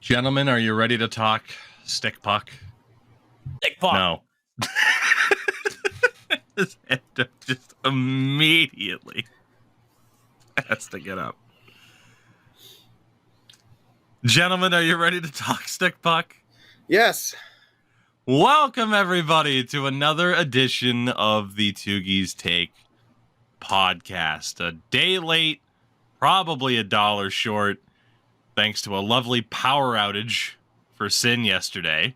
Gentlemen, are you ready to talk stick puck? Stick puck. No. Just immediately has to get up. Gentlemen, are you ready to talk stick puck? Yes. Welcome, everybody, to another edition of the Tougies Take podcast. A day late, probably $1 short, thanks to a lovely power outage for Sin yesterday.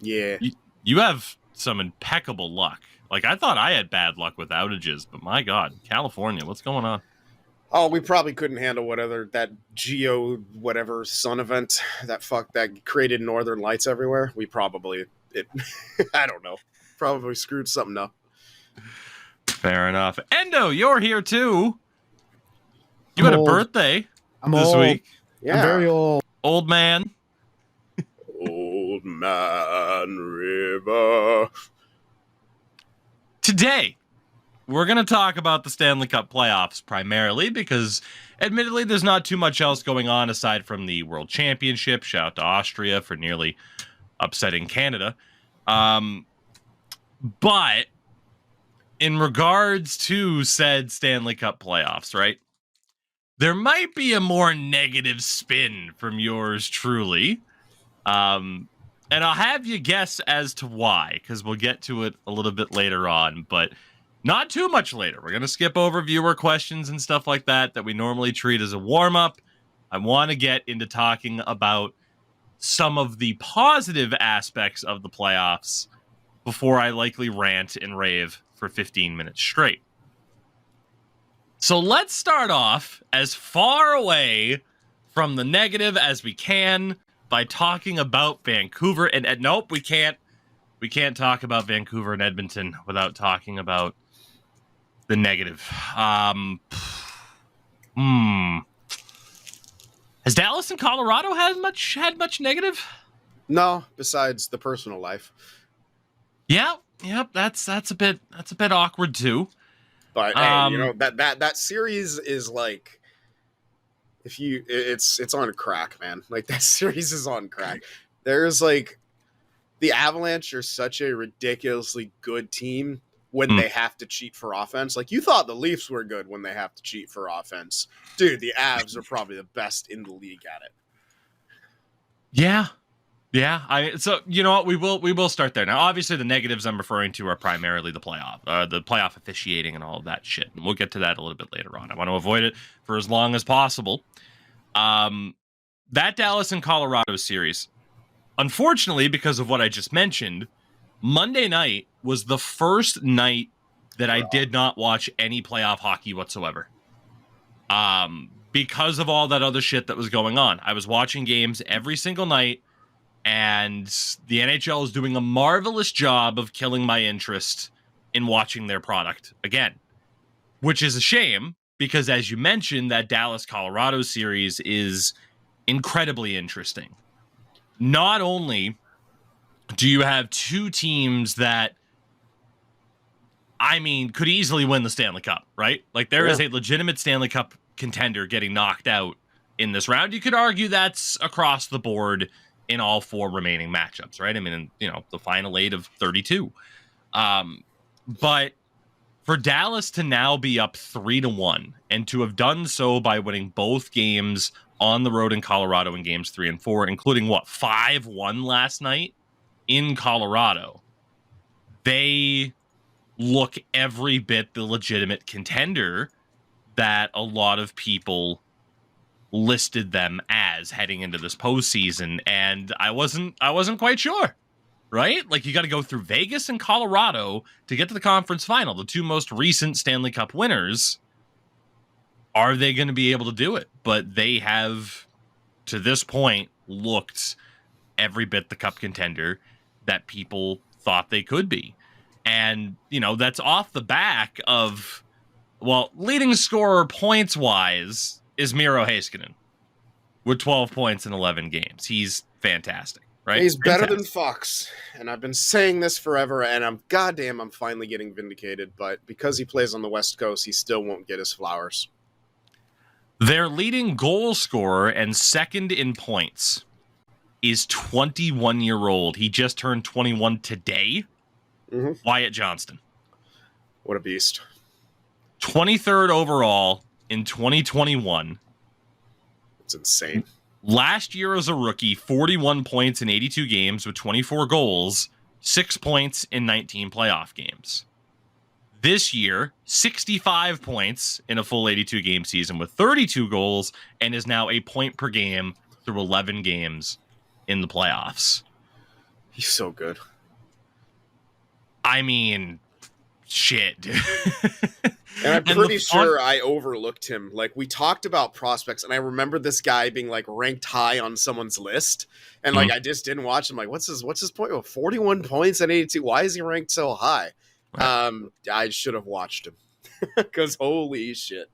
Yeah. You have some impeccable luck. Like, I thought I had bad luck with outages, but my God, California, what's going on? Oh, we probably couldn't handle that whatever sun event that created northern lights everywhere. I don't know. Probably screwed something up. Fair enough. Endo, you're here too. You had a birthday this week. Yeah. I'm very old. Old man. Old man river. Today, we're going to talk about the Stanley Cup playoffs primarily because, admittedly, there's not too much else going on aside from the World Championship. Shout out to Austria for nearly upsetting Canada. But in regards to said Stanley Cup playoffs, right? There might be a more negative spin from yours truly. And I'll have you guess as to why, because we'll get to it a little bit later on, but not too much later. We're going to skip over viewer questions and stuff like that we normally treat as a warm-up. I want to get into talking about some of the positive aspects of the playoffs before I likely rant and rave for 15 minutes straight. So let's start off as far away from the negative as we can by talking about Vancouver. And nope, we can't talk about Vancouver and Edmonton without talking about the negative. Has Dallas and Colorado had much negative? No, besides the personal life. Yeah, that's a bit awkward too. But hey, that series is like, it's on crack, man. Like, that series is on crack. There's like, the Avalanche are such a ridiculously good team when they have to cheat for offense. Like, you thought the Leafs were good when they have to cheat for offense. Dude, the Avs are probably the best in the league at it. Yeah. So you know what, we will start there. Now, obviously, the negatives I'm referring to are primarily the playoff officiating and all of that shit. And we'll get to that a little bit later on. I want to avoid it for as long as possible. That Dallas and Colorado series, unfortunately, because of what I just mentioned, Monday night was the first night that I did not watch any playoff hockey whatsoever. Because of all that other shit that was going on. I was watching games every single night, and the NHL is doing a marvelous job of killing my interest in watching their product again, which is a shame because, as you mentioned, that Dallas-Colorado series is incredibly interesting. Not only do you have two teams that, I mean, could easily win the Stanley Cup, right? Like, there is a legitimate Stanley Cup contender getting knocked out in this round. You could argue that's across the board in all four remaining matchups, right? I mean, the final 8 of 32. But for Dallas to now be up 3-1 and to have done so by winning both games on the road in Colorado in games 3 and 4, including 5-1 last night in Colorado, they look every bit the legitimate contender that a lot of people listed them as heading into this postseason, and I wasn't quite sure, right? Like, you got to go through Vegas and Colorado to get to the conference final, the two most recent Stanley Cup winners. Are they going to be able to do it? But they have, to this point, looked every bit the cup contender that people thought they could be. And, that's off the back of, leading scorer points-wise is Miro Heiskanen with 12 points in 11 games. He's fantastic, right? He's better than Fox, and I've been saying this forever, and I'm finally getting vindicated, but because he plays on the West Coast, he still won't get his flowers. Their leading goal scorer and second in points is 21-year-old. He just turned 21 today. Wyatt Johnston. What a beast. 23rd overall in 2021. It's insane. Last year as a rookie, 41 points in 82 games with 24 goals, 6 points in 19 playoff games. This year, 65 points in a full 82-game season with 32 goals and is now a point per game through 11 games in the playoffs. He's so good. I mean, shit, dude. And I'm pretty sure I overlooked him. Like, we talked about prospects, and I remember this guy being like ranked high on someone's list, and like I just didn't watch him. Like, what's his point? Oh, 41 points at 82. Why is he ranked so high? Right. I should have watched him because holy shit.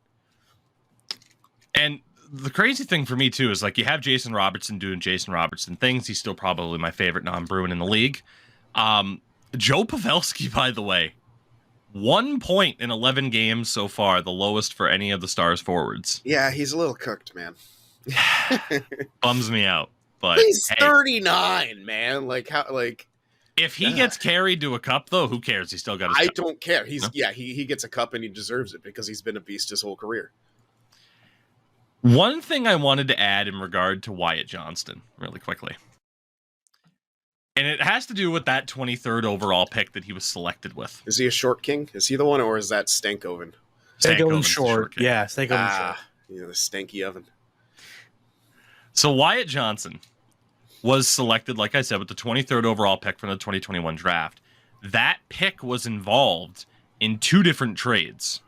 And the crazy thing for me too is like you have Jason Robertson doing Jason Robertson things. He's still probably my favorite non-Bruin in the league. Joe Pavelski, by the way. 1 point in 11 games so far, the lowest for any of the Stars forwards. Yeah, he's a little cooked, man. Bums me out, but he's 39, man. Like how? Like if he gets carried to a cup, though, who cares? He still got. I don't care. He's he gets a cup and he deserves it because he's been a beast his whole career. One thing I wanted to add in regard to Wyatt Johnston, really quickly. And it has to do with that 23rd overall pick that he was selected with. Is he a short king? Is he the one, or is that Stankoven? Stankoven's short. Yeah, Stankoven's short. You know, the stanky oven. So Wyatt Johnston was selected, like I said, with the 23rd overall pick from the 2021 draft. That pick was involved in 2 different trades.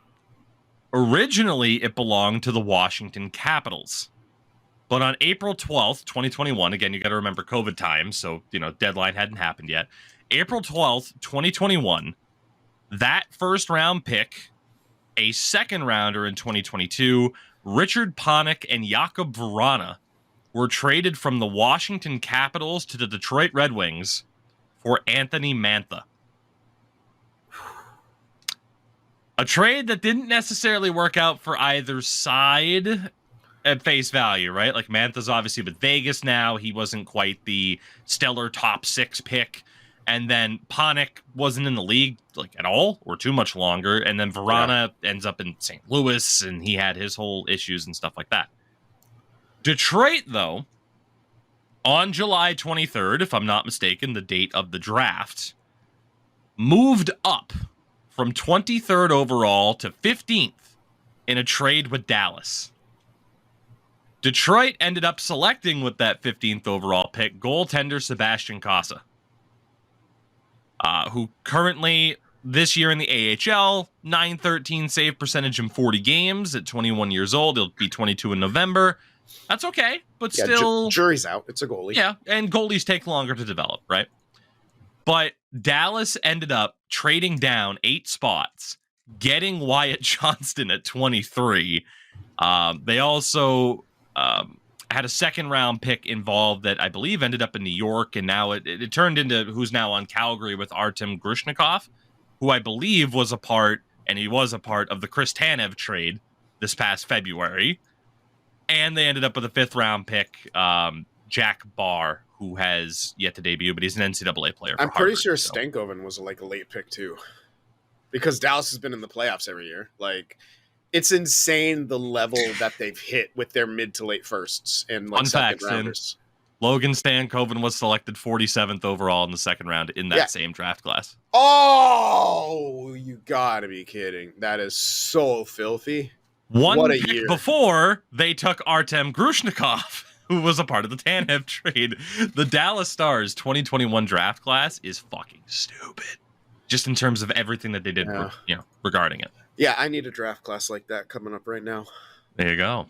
Originally, it belonged to the Washington Capitals. But on April 12th, 2021, again, you got to remember COVID times, so, deadline hadn't happened yet. April 12th, 2021, that first round pick, a second rounder in 2022, Richard Panik and Jakub Vrana were traded from the Washington Capitals to the Detroit Red Wings for Anthony Mantha. A trade that didn't necessarily work out for either side at face value, right? Like Mantha's obviously with Vegas now. He wasn't quite the stellar top 6 pick. And then Panik wasn't in the league like at all or too much longer. And then Vrana ends up in St. Louis and he had his whole issues and stuff like that. Detroit, though, on July 23rd, if I'm not mistaken, the date of the draft, moved up from 23rd overall to 15th in a trade with Dallas. Detroit ended up selecting with that 15th overall pick goaltender Sebastian Casa, who currently this year in the AHL, .913 save percentage in 40 games at 21 years old. He'll be 22 in November. That's okay, but still... jury's out. It's a goalie. Yeah, and goalies take longer to develop, right? But Dallas ended up trading down 8 spots, getting Wyatt Johnston at 23. They also... had a second round pick involved that I believe ended up in New York, and now it turned into who's now on Calgary with Artem Grushnikov, who I believe was a part of the Chris Tanev trade this past February. And they ended up with a 5th round pick, Jack Barr, who has yet to debut, but he's an NCAA player. I'm pretty sure Stankoven was like a late pick too, because Dallas has been in the playoffs every year. Like, it's insane the level that they've hit with their mid to late firsts and like second rounders. Logan Stankoven was selected 47th overall in the second round in that same draft class. Oh, you gotta be kidding. That is so filthy. One pick before they took Artem Grushnikov, who was a part of the Tanev trade. The Dallas Stars 2021 draft class is fucking stupid. Just in terms of everything that they did, regarding it. Yeah, I need a draft class like that coming up right now. There you go.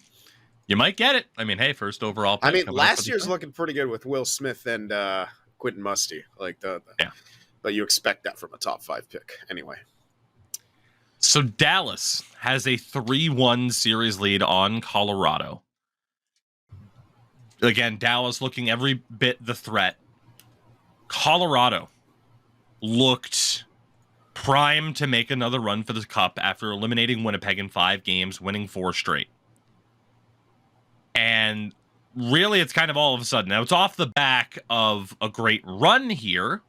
You might get it. I mean, hey, first overall pick. I mean, last year's looking pretty good with Will Smith and Quentin Musty. But you expect that from a top 5 pick anyway. So Dallas has a 3-1 series lead on Colorado. Again, Dallas looking every bit the threat. Colorado looked primed to make another run for the Cup after eliminating Winnipeg in 5 games, winning 4 straight. And really, it's kind of all of a sudden. Now, it's off the back of a great run here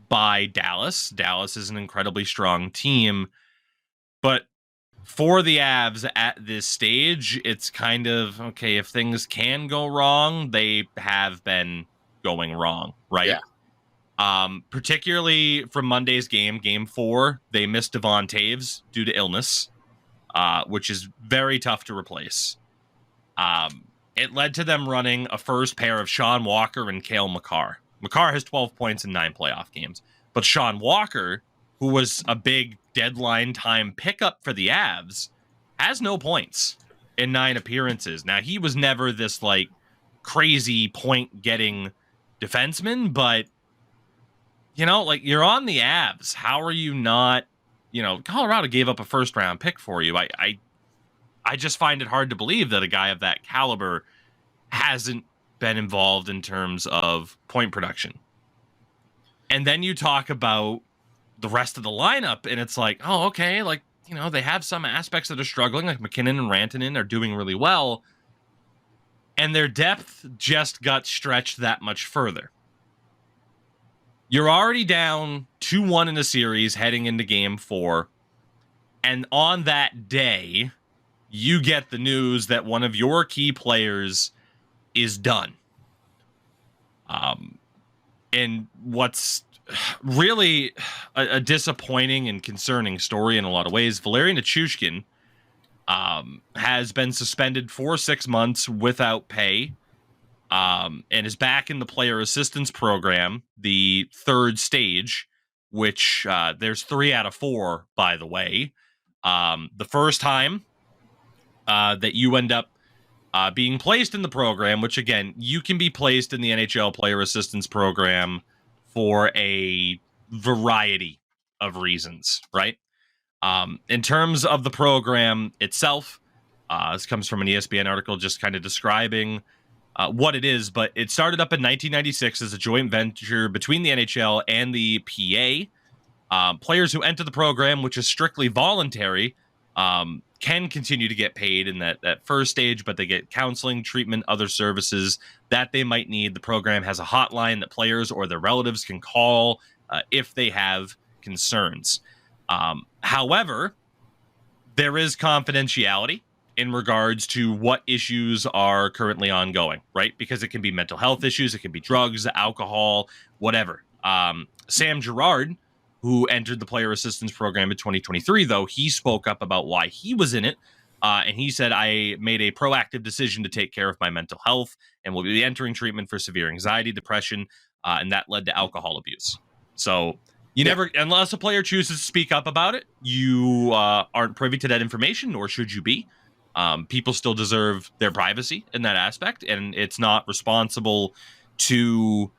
by Dallas. Dallas is an incredibly strong team. But for the Avs at this stage, it's kind of, okay, if things can go wrong, they have been going wrong, right? Yeah. Particularly from Monday's game 4, they missed Devon Taves due to illness, which is very tough to replace. It led to them running a first pair of Sean Walker and Cale Makar. Makar has 12 points in 9 playoff games, but Sean Walker, who was a big deadline time pickup for the Avs, has no points in 9 appearances. Now, he was never this like crazy point getting defenseman, but you know, like, you're on the Avs. How are you not, you know, Colorado gave up a first round pick for you. I just find it hard to believe that a guy of that caliber hasn't been involved in terms of point production. And then you talk about the rest of the lineup, and it's like, oh, okay, like, you know, they have some aspects that are struggling, like McKinnon and Rantanen are doing really well, and their depth just got stretched that much further. You're already down 2-1 in a series heading into game 4, and on that day, you get the news that one of your key players is done. And what's really a disappointing and concerning story in a lot of ways, Valeri Nichushkin has been suspended for 6 months without pay, and is back in the player assistance program, the 3rd stage, which there's 3 out of 4, by the way. The first time that you end up being placed in the program, which again, you can be placed in the NHL player assistance program for a variety of reasons, right? In terms of the program itself, this comes from an ESPN article just kind of describing what it is, but it started up in 1996 as a joint venture between the NHL and the PA. Players who enter the program, which is strictly voluntary, can continue to get paid in that first stage, but they get counseling, treatment, other services that they might need. The program has a hotline that players or their relatives can call if they have concerns. However, there is confidentiality in regards to what issues are currently ongoing, right? Because it can be mental health issues, it can be drugs, alcohol, whatever. Sam Girard, who entered the player assistance program in 2023, though, he spoke up about why he was in it. And he said, I made a proactive decision to take care of my mental health and will be entering treatment for severe anxiety, depression, and that led to alcohol abuse. So you never, unless a player chooses to speak up about it, you aren't privy to that information, nor should you be. People still deserve their privacy in that aspect, and it's not responsible to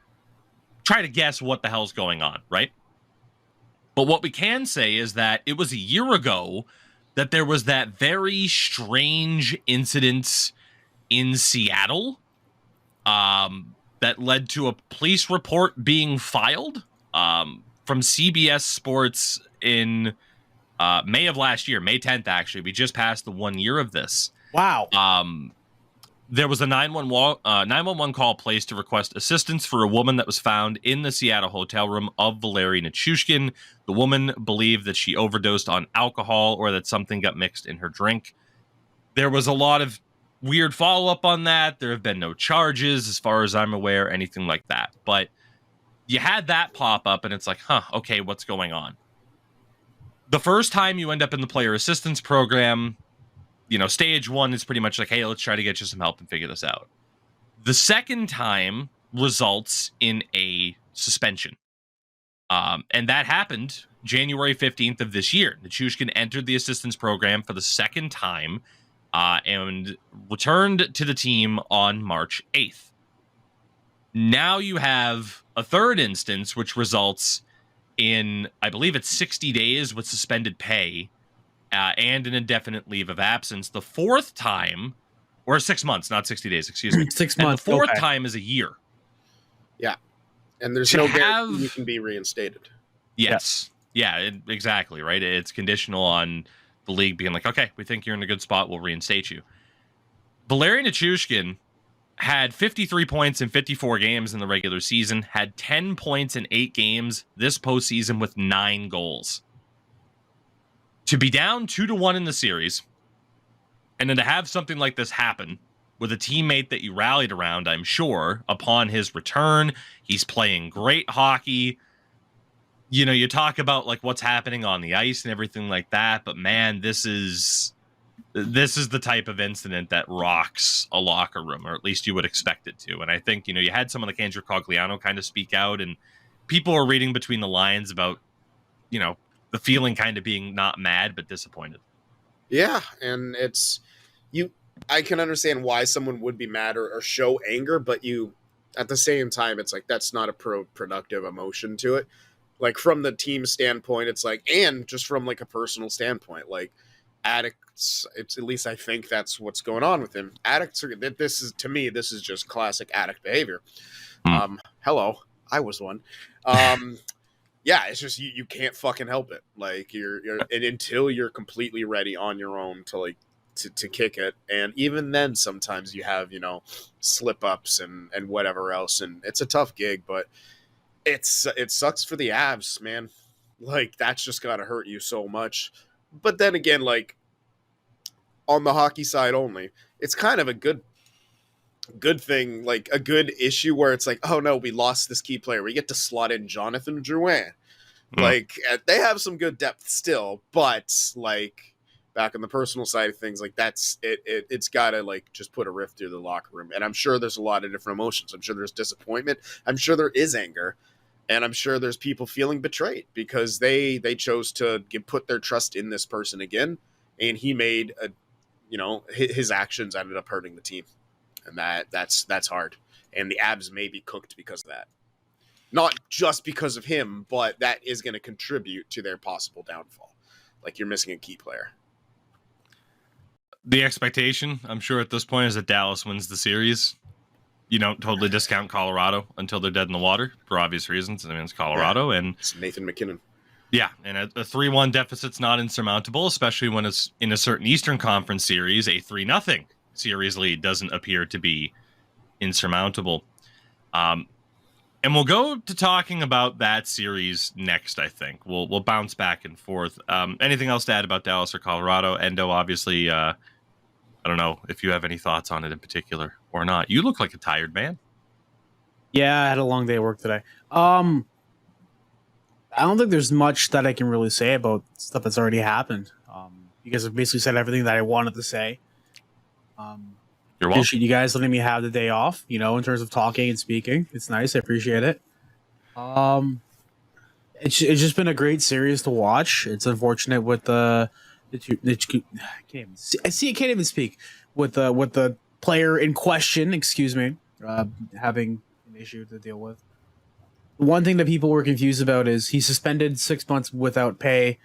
try to guess what the hell's going on, right? But what we can say is that it was a year ago that there was that very strange incident in Seattle that led to a police report being filed from CBS Sports in May of last year, May 10th, actually. We just passed the 1 year of this. Wow. There was a 911 call placed to request assistance for a woman that was found in the Seattle hotel room of Valeri Nichushkin. The woman believed that she overdosed on alcohol or that something got mixed in her drink. There was a lot of weird follow-up on that. There have been no charges, as far as I'm aware, anything like that. But you had that pop up, and it's like, okay, what's going on? The first time you end up in the player assistance program, you know, stage 1 is pretty much like, hey, let's try to get you some help and figure this out. The second time results in a suspension. And that happened January 15th of this year. Nichushkin entered the assistance program for the second time and returned to the team on March 8th. Now you have a third instance, which results in, I believe it's 60 days with suspended pay and an indefinite leave of absence. The fourth time, or 6 months, not 60 days, excuse me. 6 months. And the fourth time is a year. Yeah. And there's no guarantee you can be reinstated. Yes. Yeah, exactly, right? It's conditional on the league being like, okay, we think you're in a good spot, we'll reinstate you. Valeri Nichushkin had 53 points in 54 games in the regular season, had 10 points in 8 games this postseason with 9 goals. To be down 2-1 in the series, and then to have something like this happen with a teammate that you rallied around, I'm sure, upon his return, he's playing great hockey. You know, you talk about like what's happening on the ice and everything like that, but man, this is the type of incident that rocks a locker room, or at least you would expect it to. And I think, you know, you had someone like Andrew Cogliano kind of speak out, and people are reading between the lines about, you know, the feeling kind of being not mad, but disappointed. Yeah. And I can understand why someone would be mad or show anger, but at the same time, it's like, that's not a productive emotion to it. Like from the team standpoint, it's like, and just from like a personal standpoint, like addicts, it's at least I think that's what's going on with him. Addicts are, this is just classic addict behavior. Hello, I was one. Yeah, it's just you can't fucking help it. Like you're and until you're completely ready on your own to like to kick it, and even then sometimes you have, you know, slip ups and whatever else, and it's a tough gig, but it sucks for the Avs, man. Like that's just gotta hurt you so much. But then again, like on the hockey side only, it's kind of a good thing, like a good issue where it's like, oh no, we lost this key player. We get to slot in Jonathan Drouin. Like they have some good depth still, but like back on the personal side of things, like that's it's gotta like just put a rift through the locker room. And I'm sure there's a lot of different emotions. I'm sure there's disappointment. I'm sure there is anger. And I'm sure there's people feeling betrayed because they chose to put their trust in this person again. And he made his actions ended up hurting the team. And that's hard. And the Avs may be cooked because of that. Not just because of him, but that is going to contribute to their possible downfall. Like you're missing a key player. The expectation, I'm sure at this point, is that Dallas wins the series. You don't totally discount Colorado until they're dead in the water for obvious reasons. I mean, it's Colorado, and it's Nathan McKinnon. Yeah, and a 3-1 deficit's not insurmountable, especially when it's in a certain Eastern Conference series. A 3-0 series lead doesn't appear to be insurmountable. And we'll go to talking about that series next, I think. We'll bounce back and forth. Anything else to add about Dallas or Colorado? Endo, obviously, I don't know if you have any thoughts on it in particular or not. You look like a tired man. Yeah, I had a long day at work today. I don't think there's much that I can really say about stuff that's already happened. Because I've basically said everything that I wanted to say. You're welcome. Appreciate you guys letting me have the day off, you know, in terms of talking and speaking. It's nice. I appreciate it. It's just been a great series to watch. It's unfortunate with I can't even speak with the player in question, excuse me, having an issue to deal with. One thing that people were confused about is he's suspended 6 months without pay.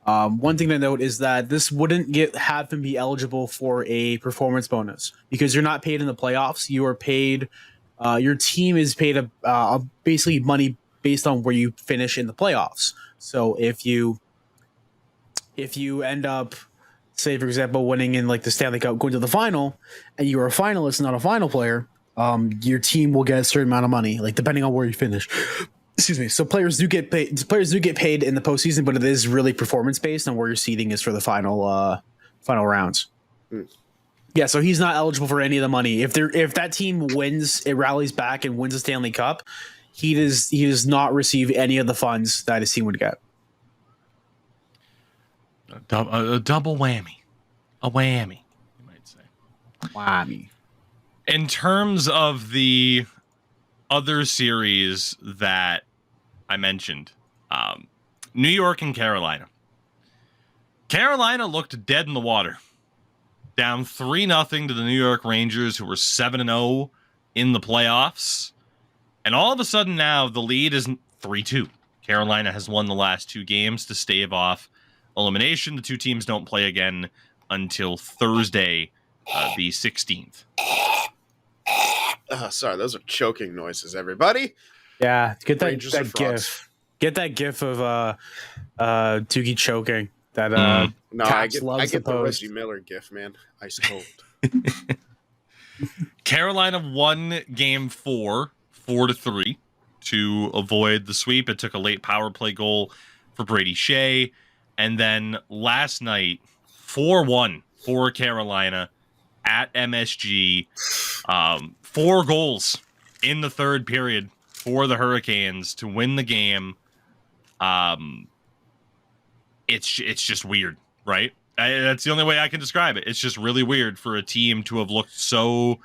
One thing to note is that this wouldn't have him be eligible for a performance bonus because you're not paid in the playoffs. You are paid. Your team is paid basically money based on where you finish in the playoffs. So if you end up, say for example, winning in like the Stanley Cup, going to the final, and you are a finalist, not a final player, your team will get a certain amount of money, like depending on where you finish. Excuse me. So players do get paid. Players do get paid in the postseason, but it is really performance based on where your seeding is for the final rounds. Yeah, so he's not eligible for any of the money. If that team wins, it rallies back and wins the Stanley Cup, he does not receive any of the funds that his team would get. A double whammy, a whammy, you might say. Whammy. In terms of the other series that I mentioned, New York and Carolina. Carolina looked dead in the water. Down 3-0 to the New York Rangers, who were 7-0 in the playoffs. And all of a sudden now, the lead is 3-2. Carolina has won the last 2 games to stave off elimination. The 2 teams don't play again until Thursday, the 16th. Sorry, those are choking noises, everybody. Yeah, get that gif. Get that gif of Tougie choking. That no, I get the Reggie Miller gif, man. Ice cold. Carolina won game 4-3 to avoid the sweep. It took a late power play goal for Brady Shea. And then last night, 4-1 for Carolina at MSG. 4 goals in the third period for the Hurricanes to win the game. It's just weird, right? That's the only way I can describe it. It's just really weird for a team to have looked so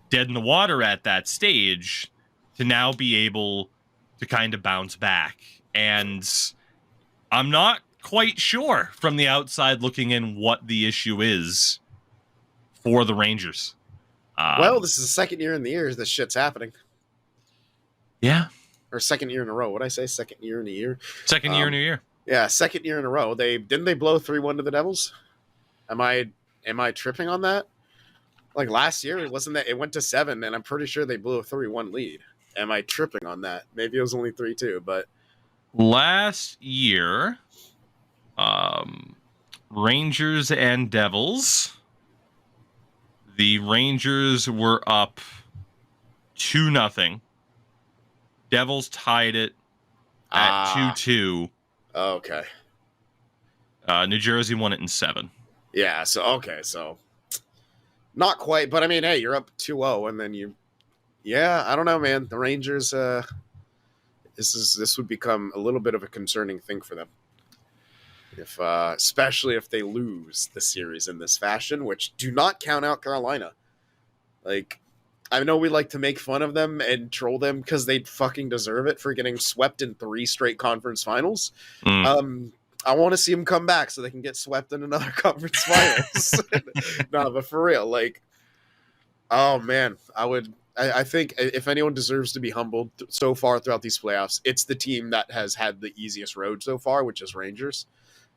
dead in the water at that stage to now be able to kind of bounce back. And I'm not quite sure from the outside looking in what the issue is for the Rangers. Well, this is the second year in the year this shit's happening. Yeah. Or second year in a row. What'd I say? Second year in a year? Second year in a year. Yeah, second year in a row. Didn't they blow 3-1 to the Devils? Am I tripping on that? Like last year, it went to 7, and I'm pretty sure they blew a 3-1 lead. Am I tripping on that? Maybe it was only 3-2, but last year, Rangers and Devils. The Rangers were up 2-0. Devils tied it at 2-2. Okay. New Jersey won it in 7. Yeah, so not quite, but I mean, hey, you're up 2-0 and then I don't know, man. The Rangers this would become a little bit of a concerning thing for them. If especially if they lose the series in this fashion, which do not count out Carolina. Like, I know we like to make fun of them and troll them because they fucking deserve it for getting swept in 3 straight conference finals. I want to see them come back so they can get swept in another conference finals. No, but for real, like, oh man, I think if anyone deserves to be humbled so far throughout these playoffs, it's the team that has had the easiest road so far, which is Rangers.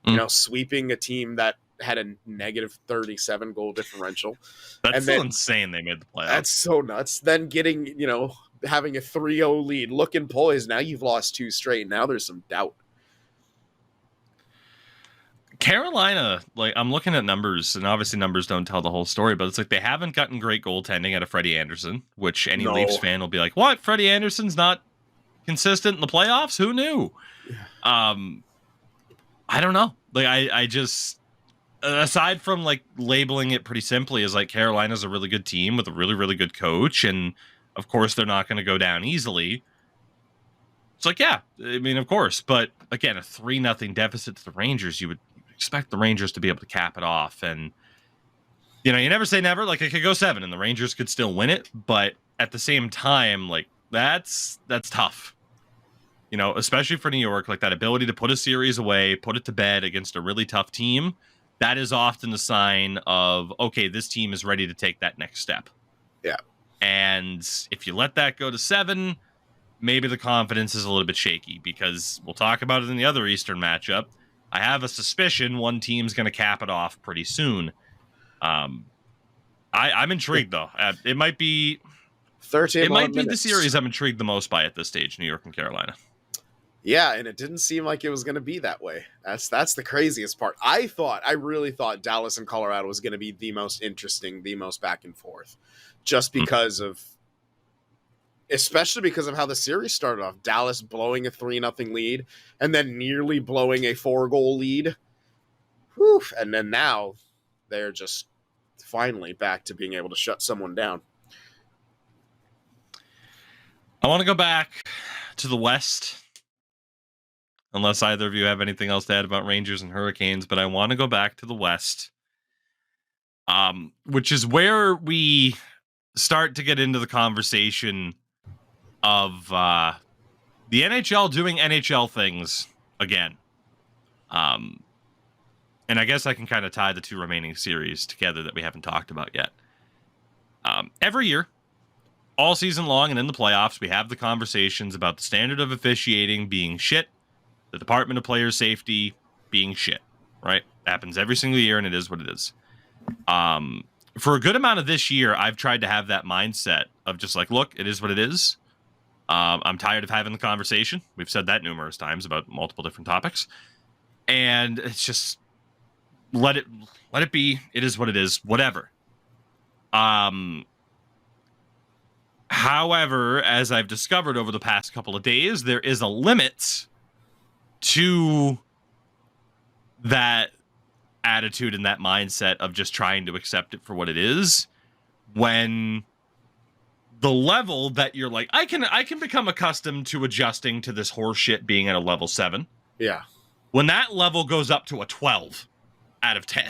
You know, sweeping a team that had a negative 37 goal differential. That's so insane they made the playoffs. That's so nuts. Then getting, having a 3-0 lead, looking poised. Now you've lost 2 straight. Now there's some doubt. Carolina, like, I'm looking at numbers, and obviously numbers don't tell the whole story, but it's like they haven't gotten great goaltending out of Freddie Anderson, which any Leafs fan will be like, what? Freddie Anderson's not consistent in the playoffs? Who knew? I don't know. Like, I just, aside from like labeling it pretty simply as like Carolina's a really good team with a really, really good coach, and of course they're not going to go down easily. It's like, yeah, I mean, of course, but again, a 3-0 deficit to the Rangers, you would expect the Rangers to be able to cap it off. And, you never say never. Like, it could go 7 and the Rangers could still win it. But at the same time, like, that's tough. Especially for New York, like that ability to put a series away, put it to bed against a really tough team. That is often the sign of, okay, this team is ready to take that next step. Yeah. And if you let that go to 7, maybe the confidence is a little bit shaky, because we'll talk about it in the other Eastern matchup. I have a suspicion one team's going to cap it off pretty soon. I'm intrigued, though. It might be 13. It might be minutes. the series I'm intrigued the most by at this stage, New York and Carolina. Yeah, and it didn't seem like it was going to be that way. That's the craziest part. I really thought Dallas and Colorado was going to be the most interesting, the most back and forth, just because of, especially because of how the series started off. Dallas blowing a 3-0 lead and then nearly blowing a 4-goal lead. Whew. And then now they're just finally back to being able to shut someone down. I want to go back to the West, unless either of you have anything else to add about Rangers and Hurricanes, but I want to go back to the West, which is where we start to get into the conversation of the NHL doing NHL things again. And I guess I can kind of tie the 2 remaining series together that we haven't talked about yet. Every year, all season long and in the playoffs, we have the conversations about the standard of officiating being shit, the Department of Player Safety being shit, right? It happens every single year, and it is what it is. For a good amount of this year, I've tried to have that mindset of just like, look, it is what it is. I'm tired of having the conversation. We've said that numerous times about multiple different topics. And it's just, let it be. It is what it is. Whatever. However, as I've discovered over the past couple of days, there is a limit to that attitude and that mindset of just trying to accept it for what it is. When the level that you're like, I can become accustomed to adjusting to this horse shit being at a level 7. Yeah. When that level goes up to a 12 out of 10,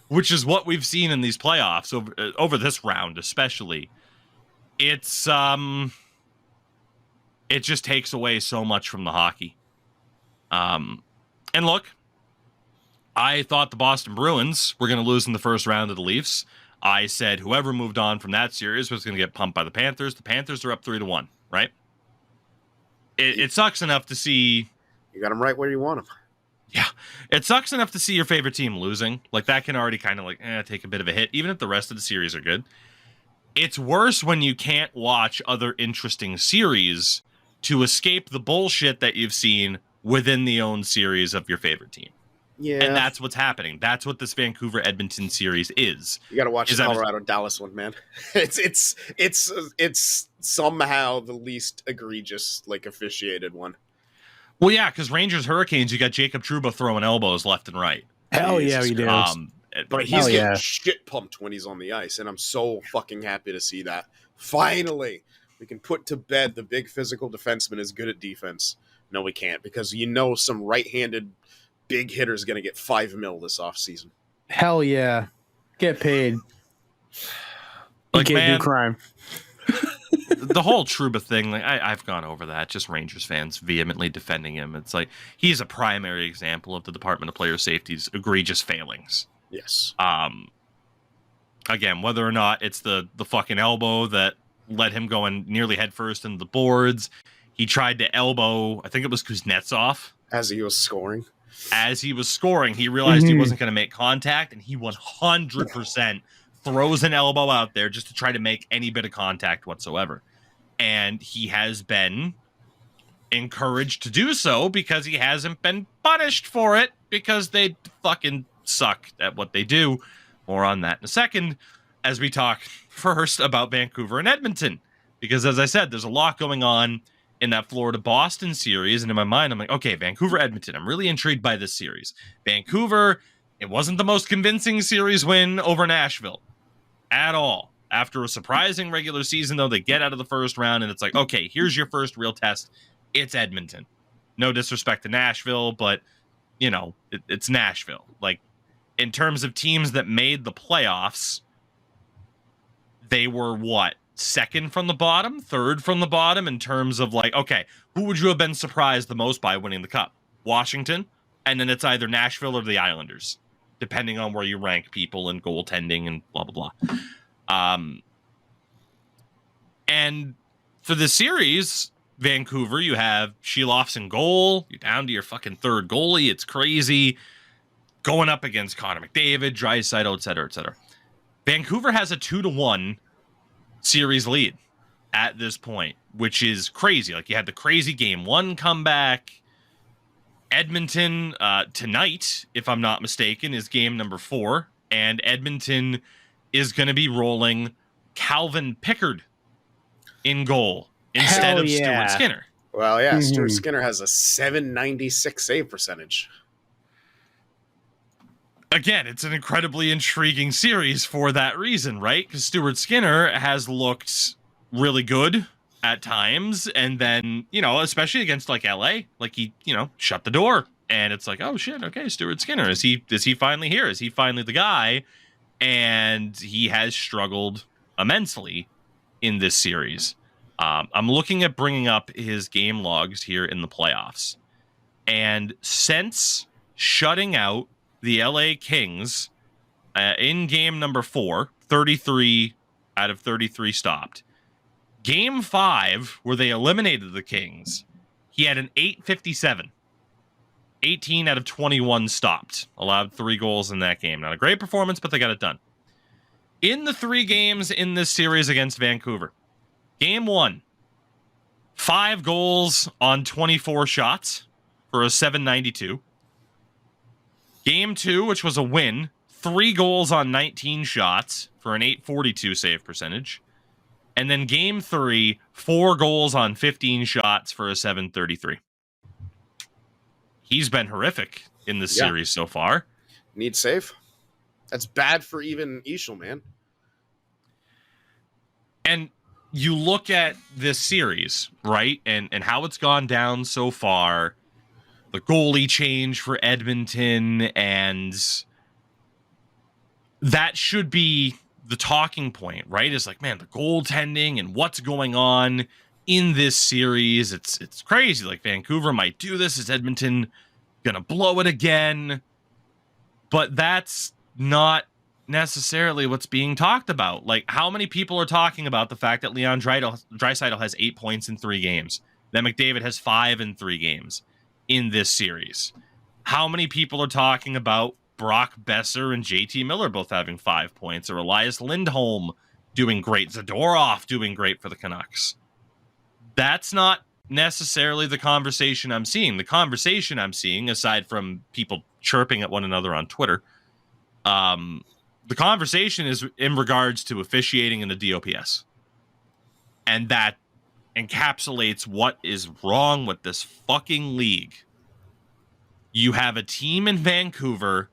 which is what we've seen in these playoffs over this round, especially, it's it just takes away so much from the hockey. And look, I thought the Boston Bruins were going to lose in the first round of the Leafs. I said whoever moved on from that series was going to get pumped by the Panthers. The Panthers are up 3-1, right? It sucks enough to see. You got them right where you want them. Yeah, it sucks enough to see your favorite team losing. Like, that can already kind of like take a bit of a hit, even if the rest of the series are good. It's worse when you can't watch other interesting series to escape the bullshit that you've seen within the own series of your favorite team. Yeah. And that's what's happening. That's what this Vancouver Edmonton series is. You got to watch the Colorado Dallas one, man. It's somehow the least egregious, like, officiated one. Well, yeah, because Rangers Hurricanes, you got Jacob Trouba throwing elbows left and right. Hell yeah, we do. But he's getting shit pumped when he's on the ice, and I'm so fucking happy to see that. Finally, we can put to bed the big physical defenseman is good at defense. No, we can't, because some right-handed big hitter is going to get $5 million this offseason. Hell yeah. Get paid. Like, you can't man, do crime. The whole Trouba thing, like, I've gone over that. Just Rangers fans vehemently defending him. It's like, he's a primary example of the Department of Player Safety's egregious failings. Yes. Again, whether or not it's the fucking elbow that led him going nearly headfirst into the boards. He tried to elbow, I think it was Kuznetsov. As he was scoring, he realized he wasn't going to make contact, and he 100% throws an elbow out there just to try to make any bit of contact whatsoever. And he has been encouraged to do so because he hasn't been punished for it, because they fucking suck at what they do. More on that in a second, as we talk first about Vancouver and Edmonton. Because, as I said, there's a lot going on in that Florida-Boston series, and in my mind, I'm like, okay, Vancouver-Edmonton, I'm really intrigued by this series. Vancouver, it wasn't the most convincing series win over Nashville at all. After a surprising regular season, though, they get out of the first round, and it's like, okay, here's your first real test. It's Edmonton. No disrespect to Nashville, but, it's Nashville. Like, in terms of teams that made the playoffs, they were what? Second from the bottom, third from the bottom, in terms of like, okay, who would you have been surprised the most by winning the cup? Washington, and then it's either Nashville or the Islanders, depending on where you rank people and goaltending and blah blah blah. And for the series, Vancouver, you have Sheloff's in goal. You're down to your fucking third goalie. It's crazy. Going up against Connor McDavid, Draisaitl, et cetera, et cetera. Vancouver has a 2-1 series lead at this point, which is crazy. Like, you had the crazy game one comeback. Edmonton tonight, if I'm not mistaken, is game number 4, and Edmonton is going to be rolling Calvin Pickard in goal instead of Stuart Skinner. Well, yeah, Stuart Skinner has a .796 save percentage. Again, it's an incredibly intriguing series for that reason, right? Because Stuart Skinner has looked really good at times, and then, especially against like LA, like he, shut the door, and it's like, oh shit, okay, Stuart Skinner, is he finally here? Is he finally the guy? And he has struggled immensely in this series. I'm looking at bringing up his game logs here in the playoffs, and since shutting out the LA Kings in game number 4, 33 out of 33 stopped. Game 5, where they eliminated the Kings, he had an .857. 18 out of 21 stopped. Allowed 3 goals in that game. Not a great performance, but they got it done. In the 3 games in this series against Vancouver, game 1, 5 goals on 24 shots for a .792. Game 2, which was a win, 3 goals on 19 shots for an .842 save percentage. And then game 3, 4 goals on 15 shots for a 733. He's been horrific in this series so far. Need save. That's bad for even Ishel, man. And you look at this series, right? And how it's gone down so far. The goalie change for Edmonton, and that should be the talking point, right? Is like, man, the goaltending and what's going on in this series. It's crazy. Like, Vancouver might do this. Is Edmonton gonna blow it again? But that's not necessarily what's being talked about. Like, how many people are talking about the fact that Leon Draisaitl has 8 points in 3 games, that McDavid has 5 in 3 games in this series? How many people are talking about Brock Besser and JT Miller both having 5 points, or Elias Lindholm doing great, Zadorov doing great for the Canucks? That's not necessarily the conversation I'm seeing. The conversation I'm seeing, aside from people chirping at one another on Twitter, the conversation is in regards to officiating in the DOPS. And that encapsulates what is wrong with this fucking league. You have a team in Vancouver,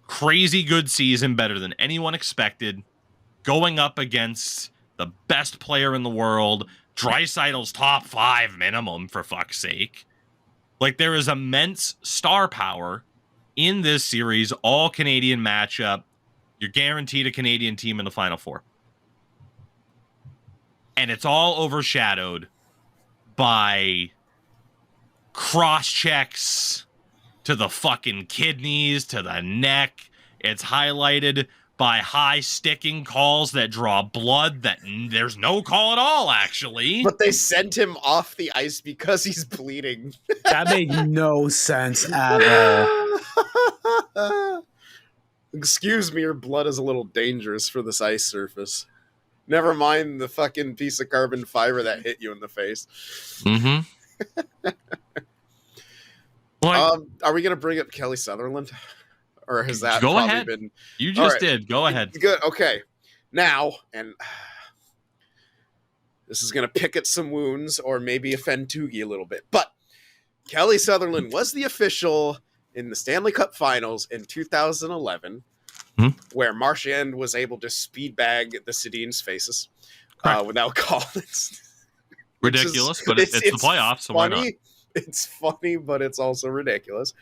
crazy good season, better than anyone expected, going up against the best player in the world, Draisaitl's top 5 minimum, for fuck's sake. Like, there is immense star power in this series, all Canadian matchup. You're guaranteed a Canadian team in the Final Four. And it's all overshadowed by cross-checks to the fucking kidneys, to the neck. It's highlighted by high sticking calls that draw blood that there's no call at all, actually. But they sent him off the ice because he's bleeding. That made no sense at all. Excuse me, your blood is a little dangerous for this ice surface. Never mind the fucking piece of carbon fiber that hit you in the face. Mm-hmm. Are we going to bring up Kelly Sutherland? Or has that Go probably ahead. been... You just did. Go ahead. Good. Okay. Now, and this is going to pick at some wounds or maybe offend Tougie a little bit, but Kelly Sutherland was the official in the Stanley Cup Finals in 2011, where Marchand was able to speed bag the Sedin's faces without calling. Ridiculous, but it's the playoffs, so why not? It's funny, but it's also ridiculous.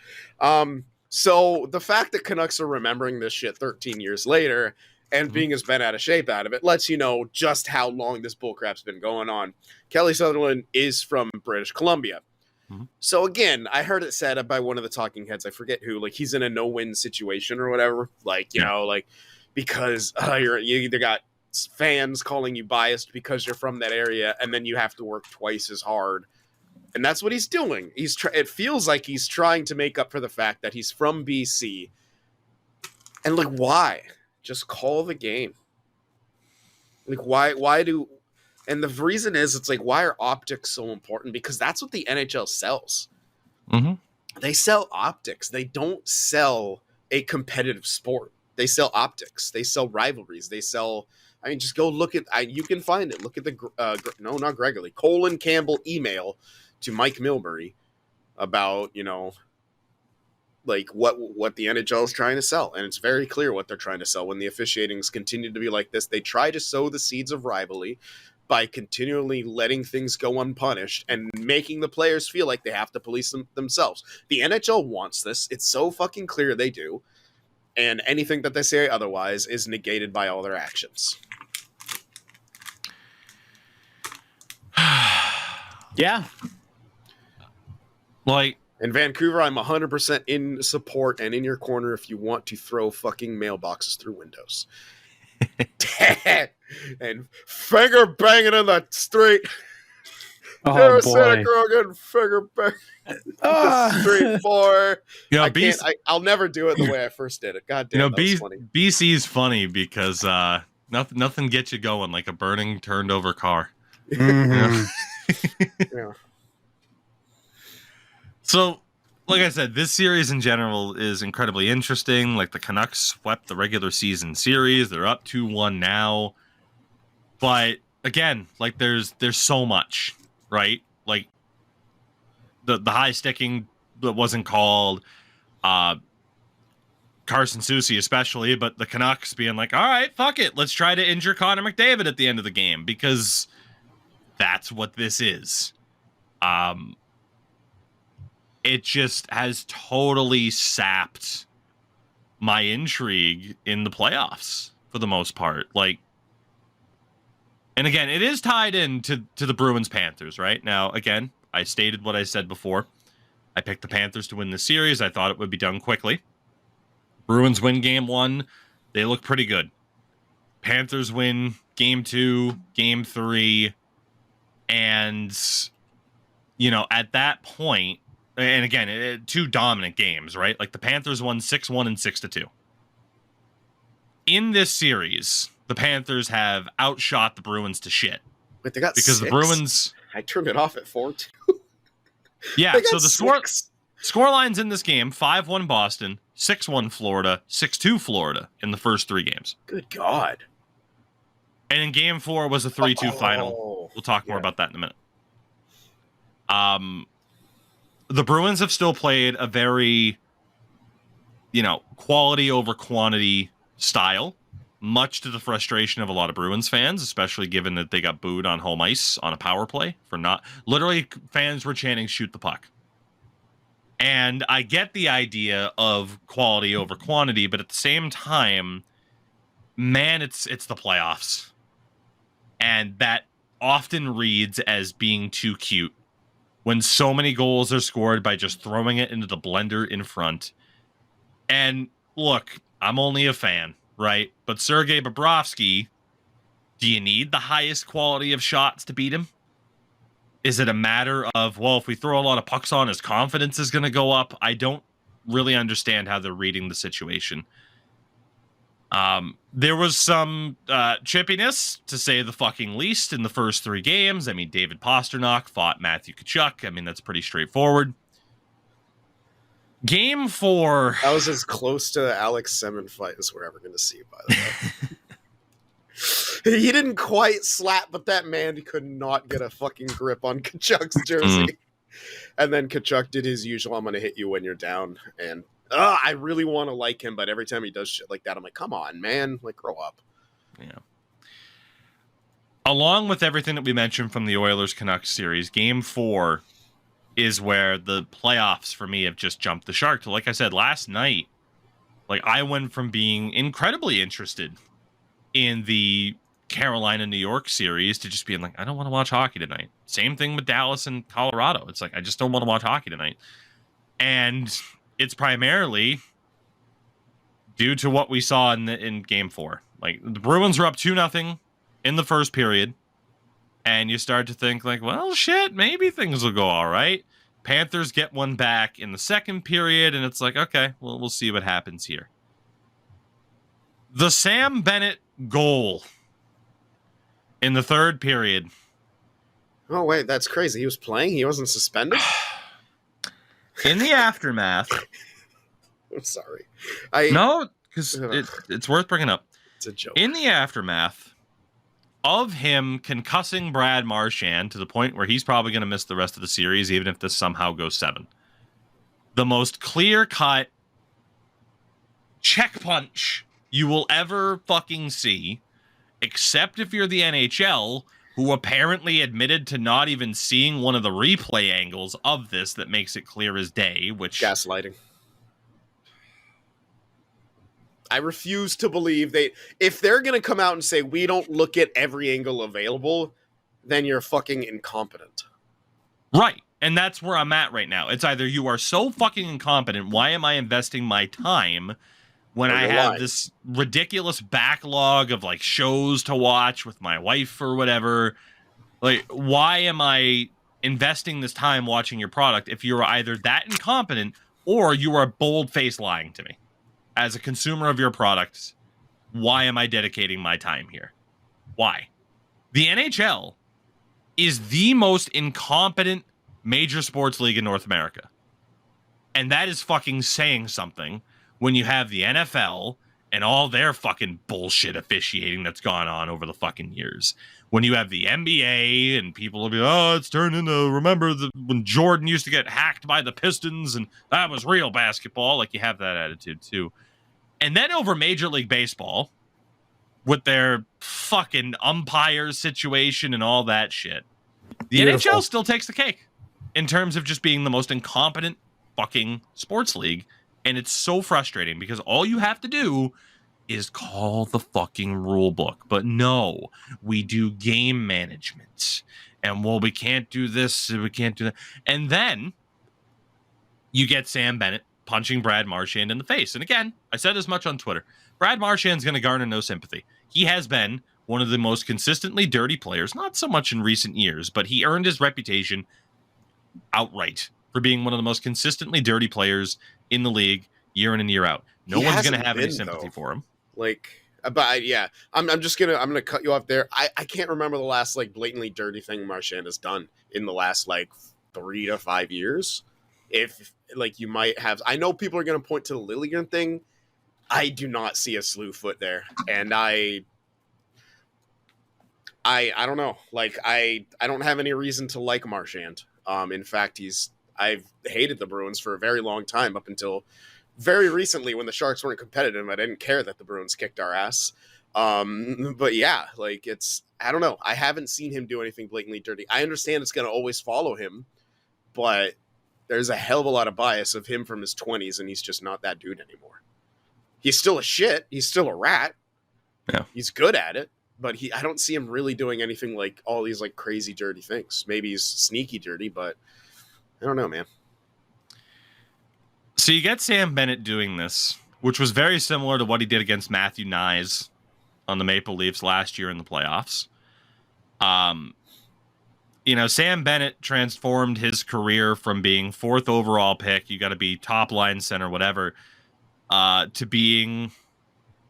So the fact that Canucks are remembering this shit 13 years later and being as bent out of shape out of it lets you know just how long this bullcrap's been going on. Kelly Sutherland is from British Columbia. So again, I heard it said by one of the talking heads, I forget who, like he's in a no-win situation or whatever. Like, you know, like because you either got fans calling you biased because you're from that area, and then you have to work twice as hard. And that's what he's doing. It feels like he's trying to make up for the fact that he's from BC. And like, why? Just call the game. Like, why do... And the reason is, it's like, why are optics so important? Because that's what the NHL sells. They sell optics. They don't sell a competitive sport. They sell optics. They sell rivalries. They sell... I mean, just go look at... you can find it. Look at the... no, not Gregory. Colin Campbell email to Mike Milbury about, you know, like what the NHL is trying to sell. And it's very clear what they're trying to sell. When the officiatings continue to be like this, they try to sow the seeds of rivalry by continually letting things go unpunished and making the players feel like they have to police themselves. The NHL wants this. It's so fucking clear they do. And anything that they say otherwise is negated by all their actions. Yeah. Like, in Vancouver, I'm 100% in support and in your corner if you want to throw fucking mailboxes through windows. And finger banging in the street. Oh, Never boy. seen a girl getting finger banging in the street, boy. You know, I'll never do it the way I first did it. God damn, you know, that was funny. BC's funny because nothing gets you going like a burning, turned over car. Mhm. Yeah. So, like I said, this series in general is incredibly interesting. Like, the Canucks swept the regular season series. They're up 2-1 now. But again, like there's so much, right? Like the high sticking that wasn't called, Carson Soucy especially, but the Canucks being like, all right, fuck it, let's try to injure Connor McDavid at the end of the game because that's what this is. It just has totally sapped my intrigue in the playoffs for the most part. Like, and again, it is tied in to the Bruins Panthers, right? Now, again, I stated what I said before. I picked the Panthers to win the series. I thought it would be done quickly. Bruins win game 1. They look pretty good. Panthers win game 2, game 3. And, you know, at that point, and again, 2 dominant games, right? Like the Panthers won 6-1 and 6-2. In this series, the Panthers have outshot the Bruins to shit. But they got because 6. the Bruins. I turned it off at 4-2. Yeah, so the score lines in this game: 5-1 Boston, 6-1 Florida, 6-2 Florida in the first 3 games. Good God. And in game 4 was a 3-2 final. We'll talk more about that in a minute. The Bruins have still played a very, you know, quality over quantity style, much to the frustration of a lot of Bruins fans, especially given that they got booed on home ice on a power play for not... Literally, fans were chanting, shoot the puck. And I get the idea of quality over quantity, but at the same time, man, it's the playoffs. And that often reads as being too cute when so many goals are scored by just throwing it into the blender in front. And look, I'm only a fan, right? But Sergei Bobrovsky, do you need the highest quality of shots to beat him? Is it a matter of, well, if we throw a lot of pucks on, his confidence is going to go up? I don't really understand how they're reading the situation. There was some chippiness, to say the fucking least, in the first 3 games. I mean, David Pasternak fought Matthew Tkachuk. I mean, that's pretty straightforward. Game 4. That was as close to the Alex Semin fight as we're ever going to see, by the way. He didn't quite slap, but that man, he could not get a fucking grip on Tkachuk's jersey. And then Tkachuk did his usual, I'm going to hit you when you're down. And I really want to like him, but every time he does shit like that, I'm like, come on, man. Like, grow up. Yeah. Along with everything that we mentioned from the Oilers-Canucks series, Game 4 is where the playoffs for me have just jumped the shark. So like I said, last night, like I went from being incredibly interested in the Carolina-New York series to just being like, I don't want to watch hockey tonight. Same thing with Dallas and Colorado. It's like, I just don't want to watch hockey tonight. And it's primarily due to what we saw in Game 4. Like, the Bruins were up 2-0 in the first period. And you start to think like, well, shit, maybe things will go all right. Panthers get one back in the second period, and it's like, okay, well, we'll see what happens here. The Sam Bennett goal in the third period. Oh, wait, that's crazy. He was playing? He wasn't suspended? In the aftermath. I'm sorry. No, because it's worth bringing up. It's a joke. In the aftermath of him concussing Brad Marchand to the point where he's probably going to miss the rest of the series, even if this somehow goes 7. The most clear-cut check punch you will ever fucking see, except if you're the NHL, who apparently admitted to not even seeing one of the replay angles of this that makes it clear as day, which... Gaslighting. I refuse to believe if they're going to come out and say, we don't look at every angle available, then you're fucking incompetent. Right. And that's where I'm at right now. It's either you are so fucking incompetent, why am I investing my time when I have this ridiculous backlog of like shows to watch with my wife or whatever? Like, why am I investing this time watching your product if you're either that incompetent or you are bold-faced lying to me? As a consumer of your products, why am I dedicating my time here? Why? The NHL is the most incompetent major sports league in North America. And that is fucking saying something when you have the NFL and all their fucking bullshit officiating that's gone on over the fucking years. When you have the NBA and people will be, oh, it's turned into, remember when Jordan used to get hacked by the Pistons and that was real basketball. Like, you have that attitude too. And then over Major League Baseball with their fucking umpire situation and all that shit, the NHL still takes the cake in terms of just being the most incompetent fucking sports league. And it's so frustrating because all you have to do is call the fucking rule book. But no, we do game management. And well, we can't do this, we can't do that. And then you get Sam Bennett punching Brad Marchand in the face. And again, I said as much on Twitter. Brad Marchand's going to garner no sympathy. He has been one of the most consistently dirty players, not so much in recent years, but he earned his reputation outright for being one of the most consistently dirty players in the league year in and year out. No one's going to have any sympathy for him. Like, but yeah, I'm gonna cut you off there. I can't remember the last like blatantly dirty thing Marchand has done in the last like 3 to 5 years. If like you might have, I know people are gonna point to the Lilligren thing. I do not see a slew foot there, and I don't know. Like I don't have any reason to like Marchand. In fact, I've hated the Bruins for a very long time up until very recently when the Sharks weren't competitive. I didn't care that the Bruins kicked our ass. But yeah, like I don't know. I haven't seen him do anything blatantly dirty. I understand it's going to always follow him, but there's a hell of a lot of bias of him from his 20s, and he's just not that dude anymore. He's still a shit. He's still a rat. Yeah. He's good at it, but I don't see him really doing anything like all these like crazy dirty things. Maybe he's sneaky dirty, but I don't know, man. So you get Sam Bennett doing this, which was very similar to what he did against Matthew Nyes on the Maple Leafs last year in the playoffs. Sam Bennett transformed his career from being 4th overall pick, you got to be top line center, whatever, to being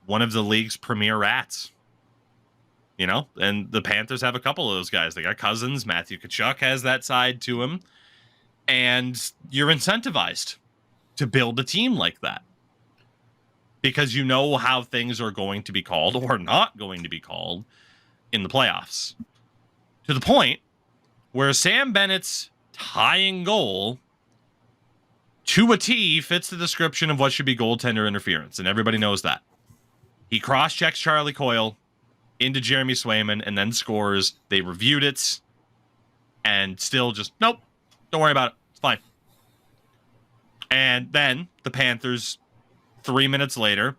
one of the league's premier rats. And the Panthers have a couple of those guys. They got Cousins, Matthew Tkachuk has that side to him, and you're incentivized to build a team like that because you know how things are going to be called or not going to be called in the playoffs, to the point where Sam Bennett's tying goal to a T fits the description of what should be goaltender interference, and everybody knows that. He cross-checks Charlie Coyle into Jeremy Swayman and then scores. They reviewed it and still just, nope, don't worry about it. It's fine. And then the Panthers, 3 minutes later,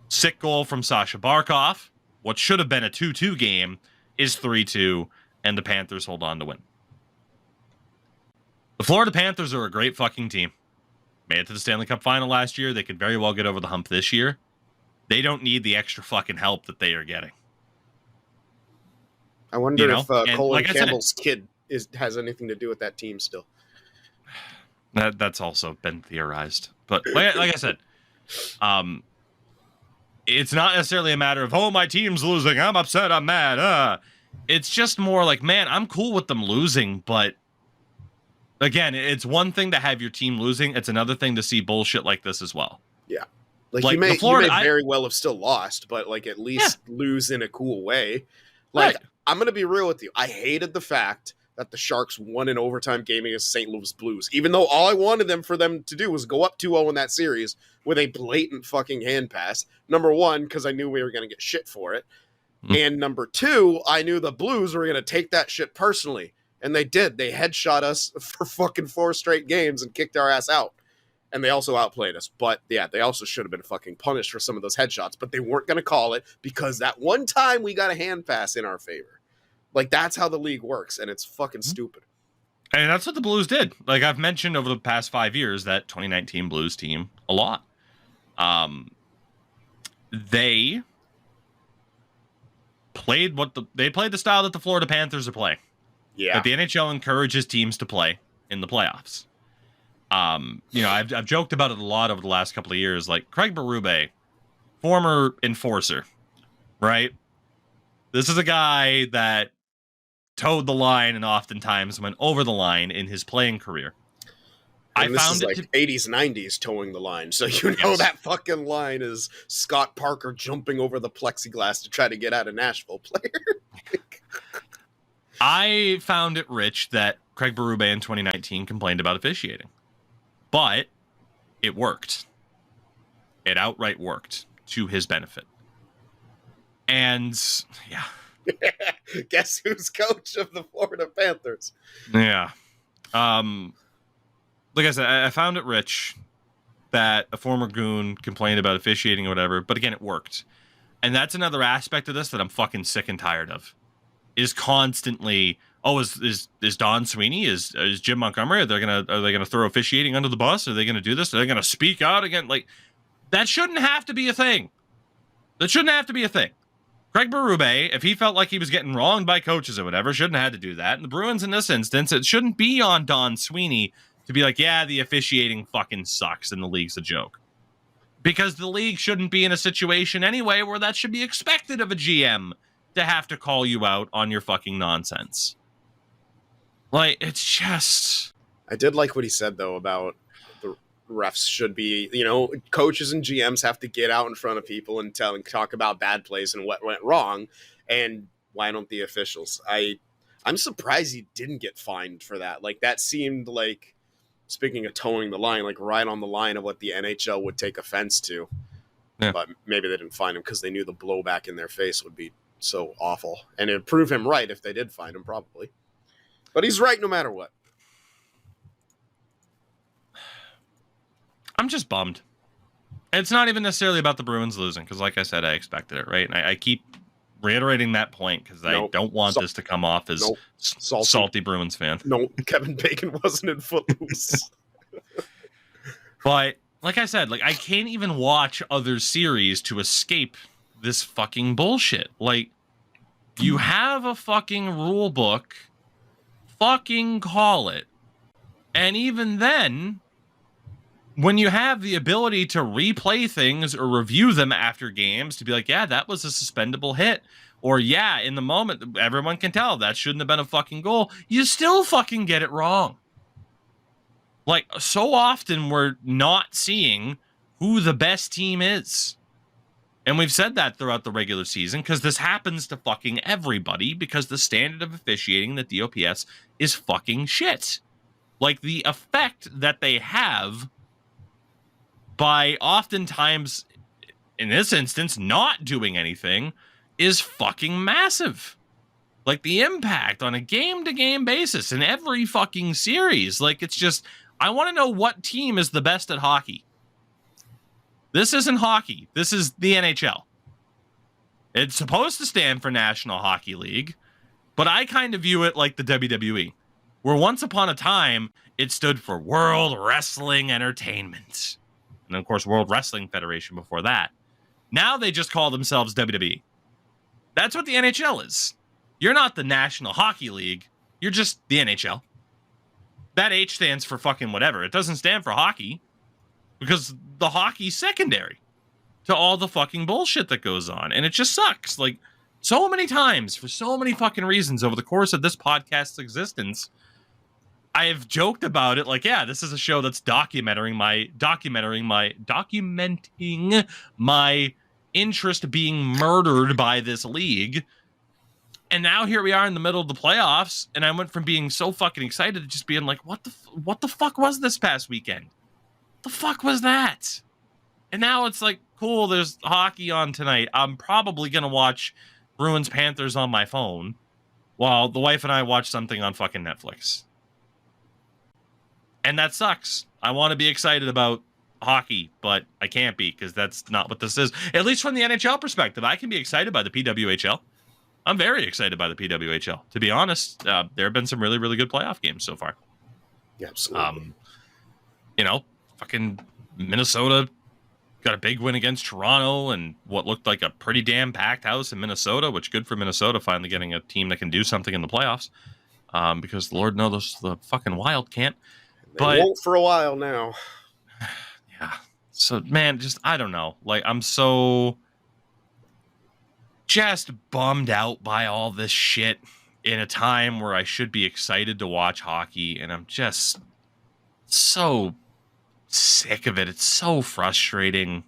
sick goal from Sasha Barkov. What should have been a 2-2 game is 3-2, and the Panthers hold on to win. The Florida Panthers are a great fucking team. Made it to the Stanley Cup final last year. They could very well get over the hump this year. They don't need the extra fucking help that they are getting. I wonder if Colin Campbell's kid has anything to do with that team still. That's also been theorized. But like I said, it's not necessarily a matter of, oh, my team's losing, I'm upset, I'm mad. It's just more like, man, I'm cool with them losing, but again, it's one thing to have your team losing. It's another thing to see bullshit like this as well. Yeah. Like you may very well have still lost, but like at least lose in a cool way. Like, right. I'm going to be real with you. I hated the fact that the Sharks won an overtime game against St. Louis Blues, even though all I wanted for them to do was go up 2-0 in that series with a blatant fucking hand pass. Number one, because I knew we were going to get shit for it. And number two, I knew the Blues were going to take that shit personally. And they did. They headshot us for fucking 4 straight games and kicked our ass out. And they also outplayed us. But yeah, they also should have been fucking punished for some of those headshots. But they weren't going to call it because that one time we got a hand pass in our favor. Like, that's how the league works, and it's fucking stupid. And that's what the Blues did. Like, I've mentioned over the past 5 years, that 2019 Blues team a lot. They played the style that the Florida Panthers are playing. Yeah. That the NHL encourages teams to play in the playoffs. I've joked about it a lot over the last couple of years. Like, Craig Berube, former enforcer, right? This is a guy that towed the line and oftentimes went over the line in his playing career. And this is like 80s, 90s towing the line. So you know that fucking line is Scott Parker jumping over the plexiglass to try to get at a Nashville player. I found it rich that Craig Berube in 2019 complained about officiating. But it worked. It outright worked to his benefit. And, yeah. Guess who's coach of the Florida Panthers? Yeah. Like I said, I found it rich that a former goon complained about officiating or whatever, but again, it worked. And that's another aspect of this that I'm fucking sick and tired of. Is constantly, is Don Sweeney, is Jim Montgomery, are they gonna throw officiating under the bus? Are they gonna do this? Are they gonna speak out again? Like, that shouldn't have to be a thing. That shouldn't have to be a thing. Craig Berube, if he felt like he was getting wronged by coaches or whatever, shouldn't have had to do that. And the Bruins in this instance, it shouldn't be on Don Sweeney to be like, yeah, the officiating fucking sucks and the league's a joke. Because the league shouldn't be in a situation anyway where that should be expected of a GM to have to call you out on your fucking nonsense. Like, it's just... I did like what he said, though, about the refs should be, coaches and GMs have to get out in front of people and talk about bad plays and what went wrong. And why don't the officials? I'm surprised he didn't get fined for that. Like, that seemed like, speaking of towing the line, like right on the line of what the NHL would take offense to. Yeah. But maybe they didn't fine him because they knew the blowback in their face would be so awful. And it'd prove him right if they did fine him, probably. But he's right no matter what. I'm just bummed. It's not even necessarily about the Bruins losing, because like I said, I expected it, right? And I keep reiterating that point because I don't want this to come off as salty Bruins fan. No, Kevin Bacon wasn't in Footloose. But like I said, like I can't even watch other series to escape this fucking bullshit. Like, you have a fucking rule book, fucking call it. And even then, when you have the ability to replay things or review them after games to be like, yeah, that was a suspendable hit, or yeah, in the moment, everyone can tell that shouldn't have been a fucking goal, you still fucking get it wrong. Like, so often we're not seeing who the best team is. And we've said that throughout the regular season because this happens to fucking everybody because the standard of officiating in the DOPS is fucking shit. Like, the effect that they have by oftentimes, in this instance, not doing anything is fucking massive. Like, the impact on a game-to-game basis in every fucking series. Like, it's just, I want to know what team is the best at hockey. This isn't hockey. This is the NHL. It's supposed to stand for National Hockey League, but I kind of view it like the WWE, where once upon a time, it stood for World Wrestling Entertainment. And of course, World Wrestling Federation before that. Now they just call themselves WWE. That's what the NHL is. You're not the National Hockey League. You're just the NHL. That H stands for fucking whatever. It doesn't stand for hockey. Because the hockey's secondary to all the fucking bullshit that goes on. And it just sucks. Like, so many times, for so many fucking reasons over the course of this podcast's existence, I have joked about it. Like, yeah, this is a show that's documenting my interest being murdered by this league. And now here we are in the middle of the playoffs. And I went from being so fucking excited to just being like, what the fuck was this past weekend? The fuck was that? And now it's like, cool, there's hockey on tonight. I'm probably going to watch Bruins Panthers on my phone while the wife and I watch something on fucking Netflix. And that sucks. I want to be excited about hockey, but I can't be because that's not what this is. At least from the NHL perspective, I can be excited by the PWHL. I'm very excited by the PWHL. To be honest, there have been some really, really good playoff games so far. Yeah, absolutely. Fucking Minnesota got a big win against Toronto and what looked like a pretty damn packed house in Minnesota, which good for Minnesota finally getting a team that can do something in the playoffs. Because Lord knows the fucking Wild can't. They won't for a while now. Yeah. So, man, just, I don't know. Like, I'm so just bummed out by all this shit in a time where I should be excited to watch hockey. And I'm just So sick of it. It's so frustrating.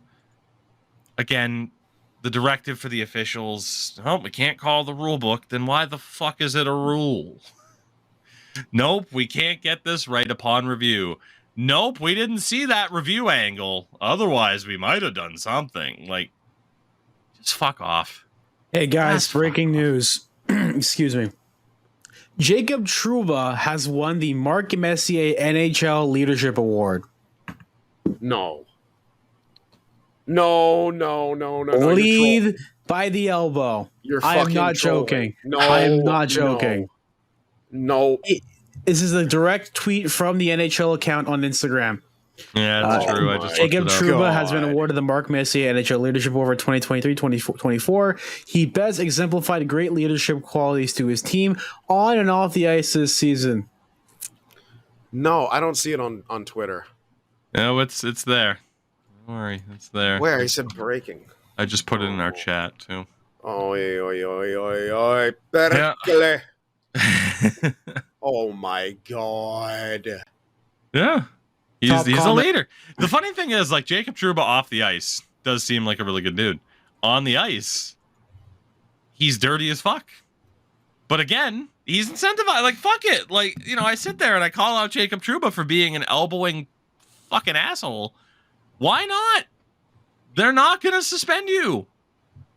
Again, the directive for the officials, oh, we can't call the rule book. Then why the fuck is it a rule? Nope, we can't get this right upon review. Nope, we didn't see that review angle. Otherwise, we might have done something. Like, just fuck off. Hey guys, breaking news. Excuse me. Jacob Trouba has won the Marc Messier NHL Leadership Award. No. Lead by the elbow. I am not joking. No, I am not joking. No. This is a direct tweet from the NHL account on Instagram. Yeah, that's true. I just Jacob Trouba has been awarded the Marc Messier NHL Leadership Award 2023-2024. He best exemplified great leadership qualities to his team on and off the ice this season. No, I don't see it on Twitter. No, it's there. Don't worry, it's there. Where? He said breaking. I just put it in our chat, too. Oi. Berkeley. Oh, my God. Yeah. He's a leader. The funny thing is, like, Jacob Trouba off the ice does seem like a really good dude. On the ice, he's dirty as fuck. But again, he's incentivized. Like, fuck it. Like, you know, I sit there and I call out Jacob Trouba for being an elbowing fucking asshole. Why not? They're not going to suspend you.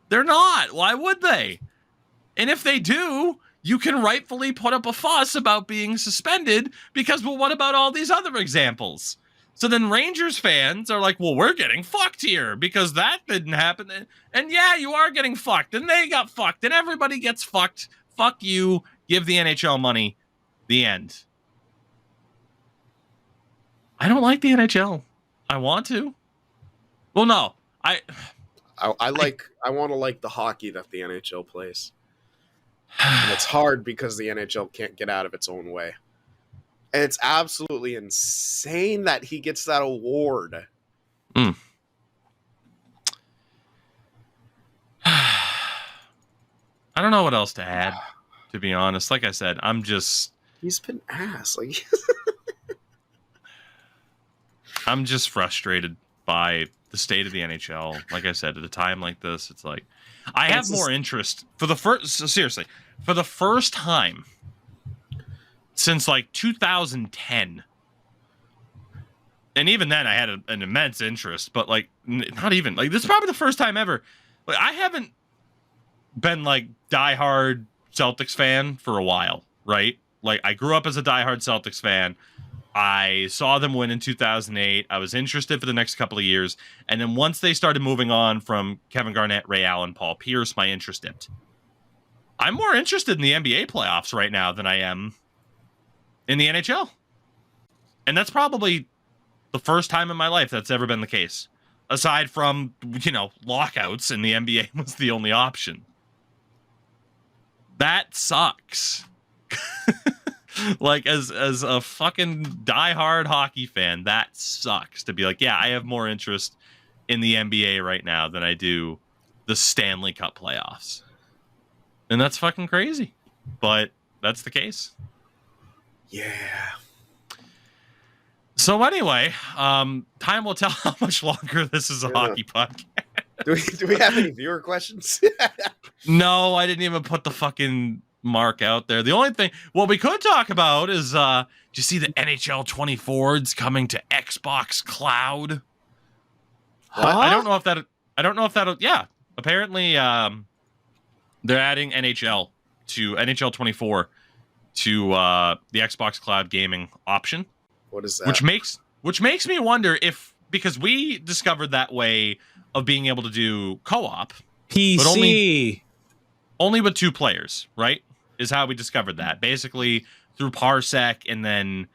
They're not. Why would they? And if they do, you can rightfully put up a fuss about being suspended because, well, what about all these other examples? So then Rangers fans are like, well, we're getting fucked here because that didn't happen. And yeah, you are getting fucked. And they got fucked. And everybody gets fucked. Fuck you. Give the NHL money. The end. I don't like the NHL. I want to. Well, no. I want to like the hockey that the NHL plays. And it's hard because the NHL can't get out of its own way. And it's absolutely insane that he gets that award. I don't know what else to add, to be honest. Like I said, He's been ass. Like, I'm just frustrated by the state of the NHL. Like I said, at a time like this, it's like I have more interest for the first time since like 2010. And even then I had an immense interest, but like not even like this is probably the first time ever. Like I haven't been like diehard Celtics fan for a while, right? Like I grew up as a diehard Celtics fan. I saw them win in 2008. I was interested for the next couple of years. And then once they started moving on from Kevin Garnett, Ray Allen, Paul Pierce, my interest dipped. I'm more interested in the NBA playoffs right now than I am in the NHL. And that's probably the first time in my life that's ever been the case. Aside from, you know, lockouts and the NBA was the only option. That sucks. Like, as a fucking diehard hockey fan, that sucks to be like, yeah, I have more interest in the NBA right now than I do the Stanley Cup playoffs. And that's fucking crazy. But that's the case. yeah. So anyway, time will tell how much longer this is a hockey podcast. Do we have any viewer questions? No, I didn't even put the fucking mark out there. The only thing what we could talk about is do you see the NHL 24's coming to Xbox Cloud? Huh? I don't know if that'll yeah. Apparently they're adding NHL 24 to the Xbox Cloud gaming option. What is that? Which makes me wonder if, because we discovered that way of being able to do co-op PC. But only with two players, right? Is how we discovered that. Basically through Parsec and then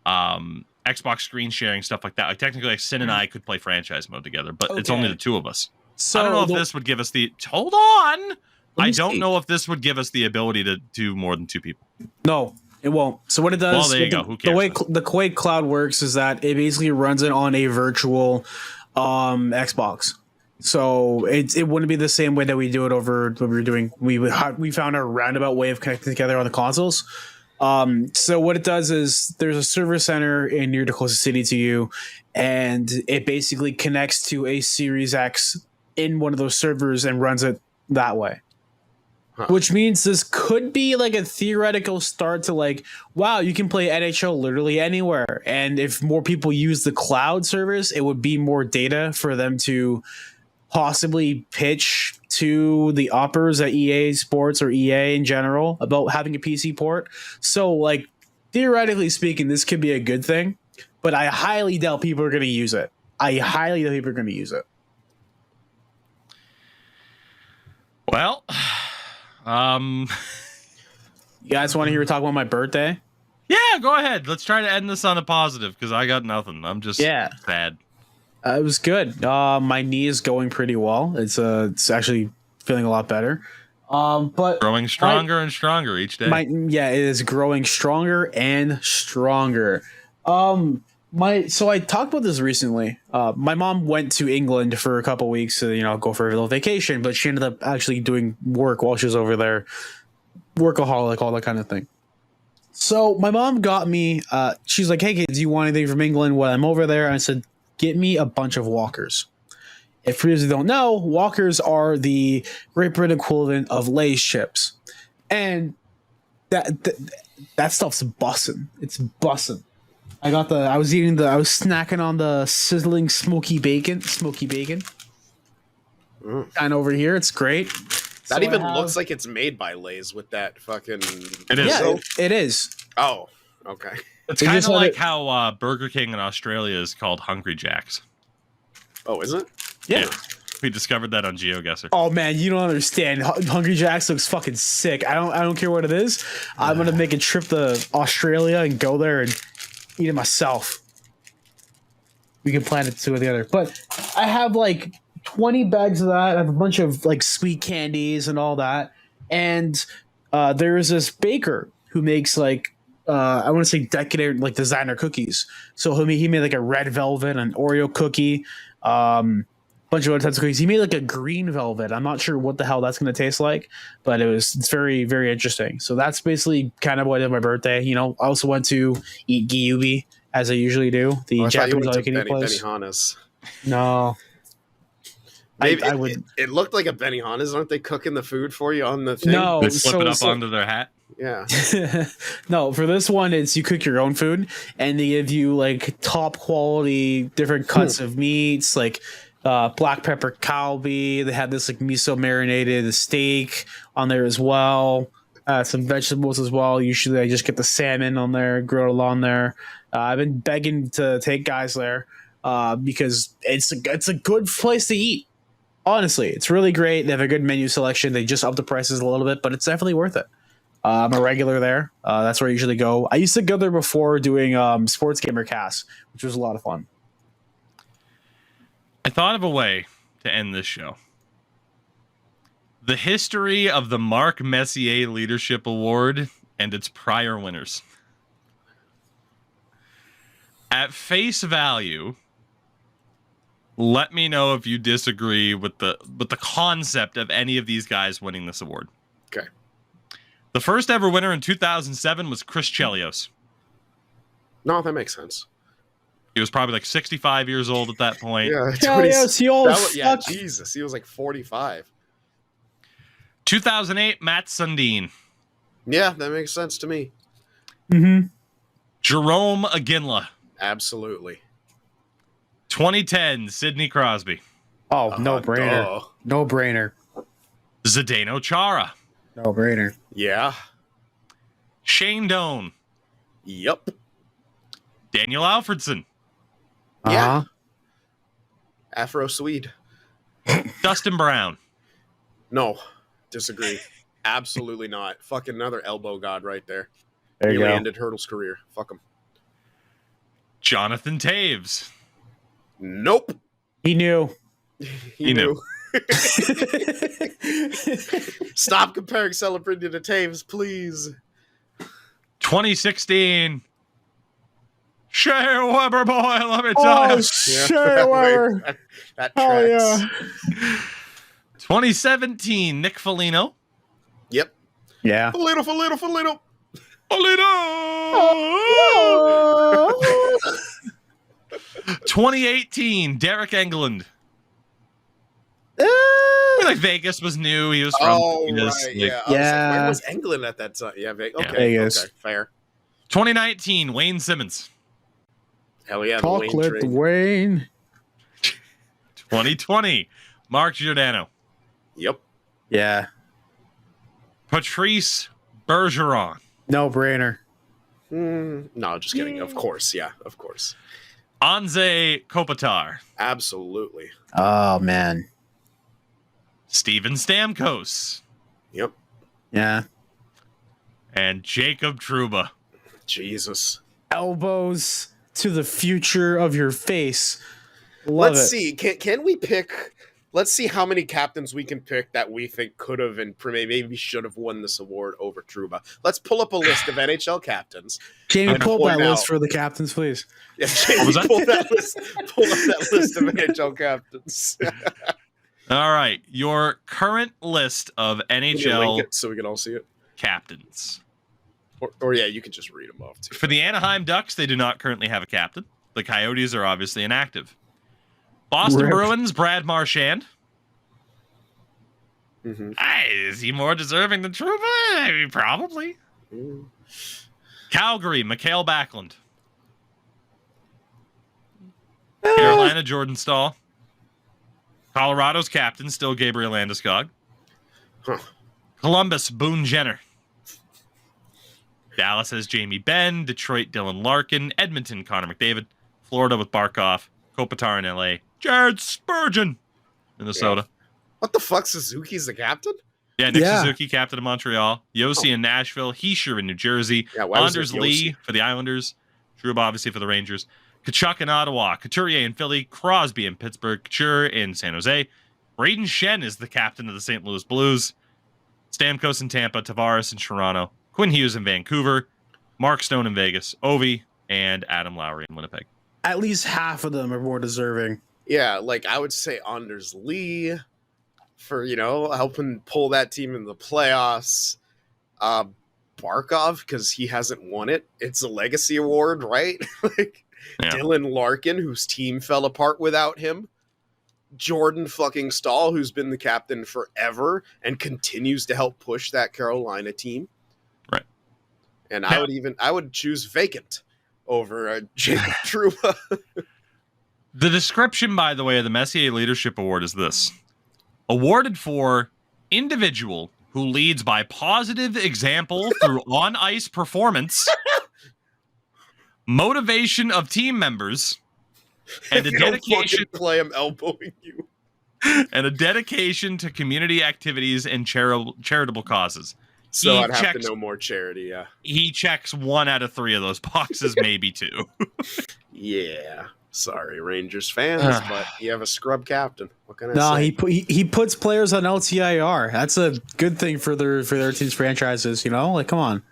Xbox screen sharing, stuff like that. Like technically, like Sin and I could play franchise mode together, but it's only the two of us. So I don't know if this would give us the... Hold on! I don't know if this would give us the ability to do more than two people. No, it won't. So what it does... Well, there you go. Who cares? The way the Quake Cloud works is that it basically runs it on a virtual Xbox. So it wouldn't be the same way that we do it over what we were doing. We found a roundabout way of connecting together on the consoles. So what it does is there's a server center in near the closest city to you, and it basically connects to a Series X in one of those servers and runs it that way. Huh. Which means this could be like a theoretical start to like, wow, you can play NHL literally anywhere. And if more people use the cloud service, it would be more data for them to possibly pitch to the uppers at EA Sports or EA in general about having a PC port. So like theoretically speaking, this could be a good thing, but I highly doubt people are going to use it. Well, You guys want to hear me talk about my birthday? yeah, go ahead. Let's try to end this on a positive because I got nothing. I'm just sad. It was good. My knee is going pretty well. It's actually feeling a lot better. But Growing stronger and stronger each day. it is growing stronger and stronger. So I talked about this recently. My mom went to England for a couple weeks to go for a little vacation, but she ended up actually doing work while she was over there. Workaholic, all that kind of thing. So my mom got me. She's like, "Hey kids, do you want anything from England while I'm over there?" And I said, "Get me a bunch of Walkers." If for those who don't know, Walkers are the Great Britain equivalent of Lay's chips, and that stuff's bussin'. It's bussin'. I was snacking on the sizzling smoky bacon. Kind of over here. It's great. That even looks like it's made by Lay's with that fucking. It is. Yeah, it is. Oh, okay. It's They kind just of let like it- how Burger King in Australia is called Hungry Jack's. Oh, is it? Yeah. We discovered that on GeoGuessr. Oh man, you don't understand. Hungry Jack's looks fucking sick. I don't care what it is. I'm gonna make a trip to Australia and go there and eat it myself. We can plan it two or the other. But I have like 20 bags of that. I have a bunch of like sweet candies and all that. And there is this baker who makes like I want to say decadent like designer cookies. So he made like a red velvet, an Oreo cookie, bunch of other types of cookies. He made like a green velvet. I'm not sure what the hell that's going to taste like, but it's very, very interesting. So that's basically kind of what I did on my birthday. I also went to eat gyubi as I usually do. The Japanese all-you-can-eat place. Benihana's. No. Maybe I would. It looked like a Benihana's. Aren't they cooking the food for you on the thing? No. They slip it up onto their hat. Yeah. No, for this one, it's you cook your own food and they give you like top quality different cuts of meats, like black pepper kalbi. They had this like miso marinated steak on there as well. Some vegetables as well. Usually I just get the salmon on there, grilled on there. I've been begging to take guys there because it's a good place to eat. Honestly, it's really great. They have a good menu selection. They just up the prices a little bit, but it's definitely worth it. I'm a regular there. That's where I usually go. I used to go there before doing Sports Gamer Cast, which was a lot of fun. I thought of a way to end this show. The history of the Marc Messier Leadership Award and its prior winners. At face value, let me know if you disagree with the concept of any of these guys winning this award. Okay. The first ever winner in 2007 was Chris Chelios. No, that makes sense. He was probably like 65 years old at that point. Yeah. Yeah, Jesus. He was like 45. 2008, Matt Sundin. Yeah, that makes sense to me. Mm-hmm. Jerome Aginla. Absolutely. 2010, Sidney Crosby. Oh, no brainer. duh. No brainer. Zdeno Chara. No brainer. Yeah. Shane Doan. Yep. Daniel Alfredson. Yeah. Uh-huh. Afro Swede. Dustin Brown. No. Disagree. Absolutely not. Fucking another elbow god right there. There you Nearly go. ended Hurdle's career. Fuck him. Jonathan Taves. Nope. He knew. He knew. Stop comparing Celebrity to Taves, please. 2016. Shea Weber, boy, let me tell you. Shea Weber. That Oh, tracks. yeah. 2017, Nick Foligno. Yep. Yeah. Little. Polito! 2018, Derek Engeland. I feel like Vegas was new. He was from Vegas. Right, yeah. Where was England at that time? Yeah, okay, Vegas. Okay, fair. 2019, Wayne Simmons. Hell yeah, Chocolate Wayne. 2020, Mark Giordano. Yep. Yeah. Patrice Bergeron. No brainer. No, just kidding. Of course, yeah, of course. Anze Kopitar. Absolutely. Oh man. Steven Stamkos. Yep. Yeah. And Jacob Trouba. Jesus. Elbows to the future of your face. Let's see. Can we pick? Let's see how many captains we can pick that we think could have and maybe should have won this award over Trouba. Let's pull up a list of NHL captains. Jamie, pull that list for the captains, please. Yeah, Jamie, pull that list. Pull up that list of NHL captains. All right, your current list of NHL so we can all see it. Captains. Or yeah, you can just read them off too. For the Anaheim Ducks, they do not currently have a captain. The Coyotes are obviously inactive. Boston Bruins, Brad Marchand. Mm-hmm. Is he more deserving than Trouba? I mean, probably. Calgary, Mikhail Backlund. Carolina, Jordan Stahl. Colorado's captain, still Gabriel Landeskog. Huh. Columbus, Boone Jenner. Dallas has Jamie Benn. Detroit, Dylan Larkin. Edmonton, Connor McDavid. Florida with Barkov. Kopitar in LA. Jared Spurgeon, Minnesota. Yeah. What the fuck? Suzuki's the captain? Yeah, Nick Suzuki, captain of Montreal. Yossi in Nashville. Hischier in New Jersey. Yeah, Anders Lee for the Islanders. Trouba, obviously, for the Rangers. Kachuk in Ottawa. Couturier in Philly. Crosby in Pittsburgh. Couture in San Jose. Braden Shen is the captain of the St. Louis Blues. Stamkos in Tampa. Tavares in Toronto. Quinn Hughes in Vancouver. Mark Stone in Vegas. Ovi and Adam Lowry in Winnipeg. At least half of them are more deserving. Yeah, like I would say Anders Lee for, helping pull that team in the playoffs. Barkov, because he hasn't won it. It's a legacy award, right? Dylan Larkin, whose team fell apart without him. Jordan fucking Stahl, who's been the captain forever and continues to help push that Carolina team. Right. And I would choose vacant over Jacob Trouba. The description, by the way, of the Messier Leadership Award is this. Awarded for individual who leads by positive example through on-ice performance, motivation of team members, and a dedication play him elbowing you. And a dedication to community activities and charitable causes. So I'd have to know more charity, yeah. He checks 1 out of 3 of those boxes, maybe 2. Yeah. Sorry, Rangers fans, but you have a scrub captain. What can I say? he puts players on LTIR. That's a good thing for their team's franchises, Like, come on.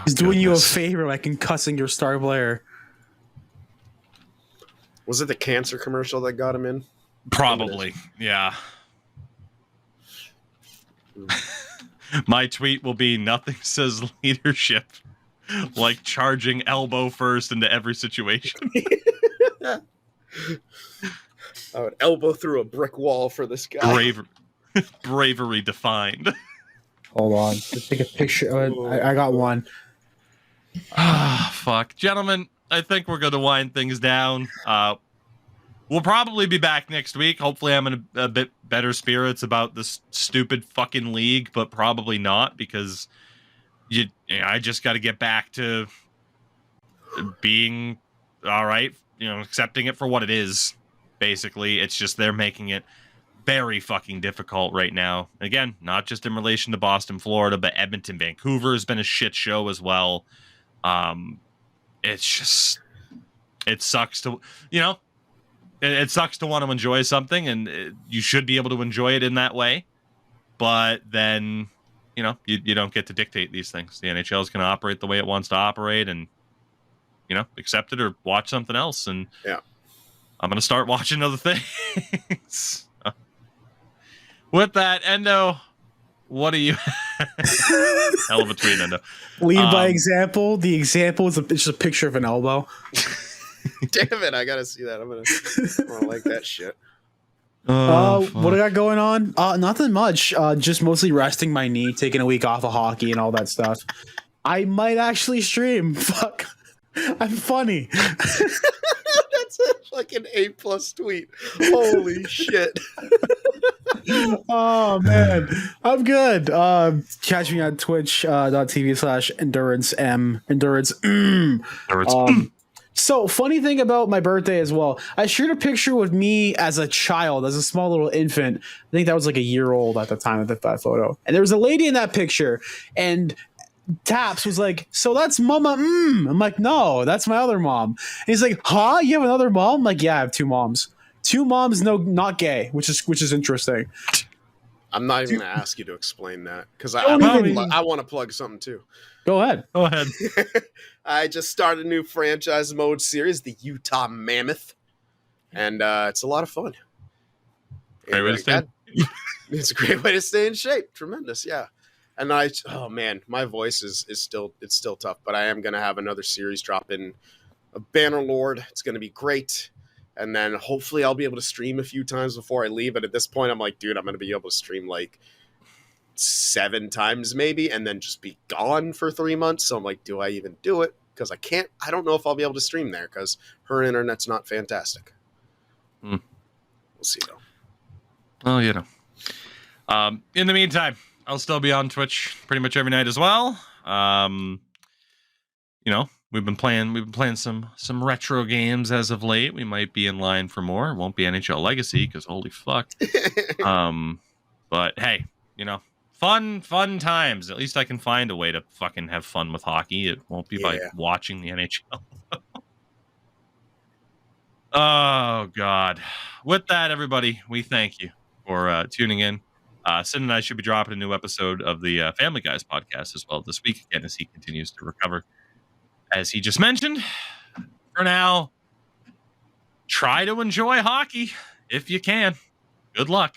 He's doing you a favor by concussing your star player. Was it the cancer commercial that got him in? Probably, yeah. My tweet will be nothing says leadership like charging elbow first into every situation. I would elbow through a brick wall for this guy. Bravery defined. Hold on. Let's take a picture. I got one. Fuck. Gentlemen, I think we're going to wind things down. We'll probably be back next week. Hopefully I'm in a bit better spirits about this stupid fucking league, but probably not because I just got to get back to being all right, accepting it for what it is. Basically, it's just they're making it very fucking difficult right now. Again, not just in relation to Boston, Florida, but Edmonton, Vancouver has been a shit show as well. It sucks to, it sucks to want to enjoy something, and you should be able to enjoy it in that way. But then, you don't get to dictate these things. The NHL is going to operate the way it wants to operate, and accept it or watch something else. And yeah, I'm going to start watching other things. With that, Endo, What do you? Hell of a tweet, Endo. Lead by example. The example is it's just a picture of an elbow. Damn it! I gotta see that. I'm gonna like that shit. What I got going on? Nothing much. Just mostly resting my knee, taking a week off of hockey and all that stuff. I might actually stream. Fuck, I'm funny. That's a fucking A+ tweet. Holy shit. Oh man, I'm good. Catch me on twitch.tv/endurance. So funny thing about my birthday as well, I shared a picture with me as a child, as a small little infant. I think that was like a year old at the time of that photo. And there was a lady in that picture, and Taps was like, "So that's Mama." I'm like, "No, that's my other mom." And he's like, "Huh? You have another mom?" I'm like, "Yeah, I have two moms. Two moms, no, not gay, which is interesting." I'm not even gonna ask you to explain that because I want to plug something too. Go ahead. I just started a new franchise mode series, the Utah Mammoth, and it's a lot of fun. Great way to stay. It's a great way to stay in shape. Tremendous, yeah. And oh man, my voice is still tough, but I am gonna have another series drop in a Bannerlord. It's gonna be great. And then hopefully I'll be able to stream a few times before I leave. But at this point, I'm like, dude, I'm going to be able to stream like 7 times maybe and then just be gone for 3 months. So I'm like, do I even do it? Because I don't know if I'll be able to stream there because her internet's not fantastic. We'll see though. Well, you know. In the meantime, I'll still be on Twitch pretty much every night as well. You know, we've been playing some retro games as of late. We might be in line for more. It won't be NHL Legacy because holy fuck. But hey, you know, fun times. At least I can find a way to fucking have fun with hockey. It won't be by watching the NHL. Oh God. With that, everybody, we thank you for tuning in. Sid and I should be dropping a new episode of the Family Guys podcast as well this week again as he continues to recover. As he just mentioned, for now, try to enjoy hockey if you can. Good luck.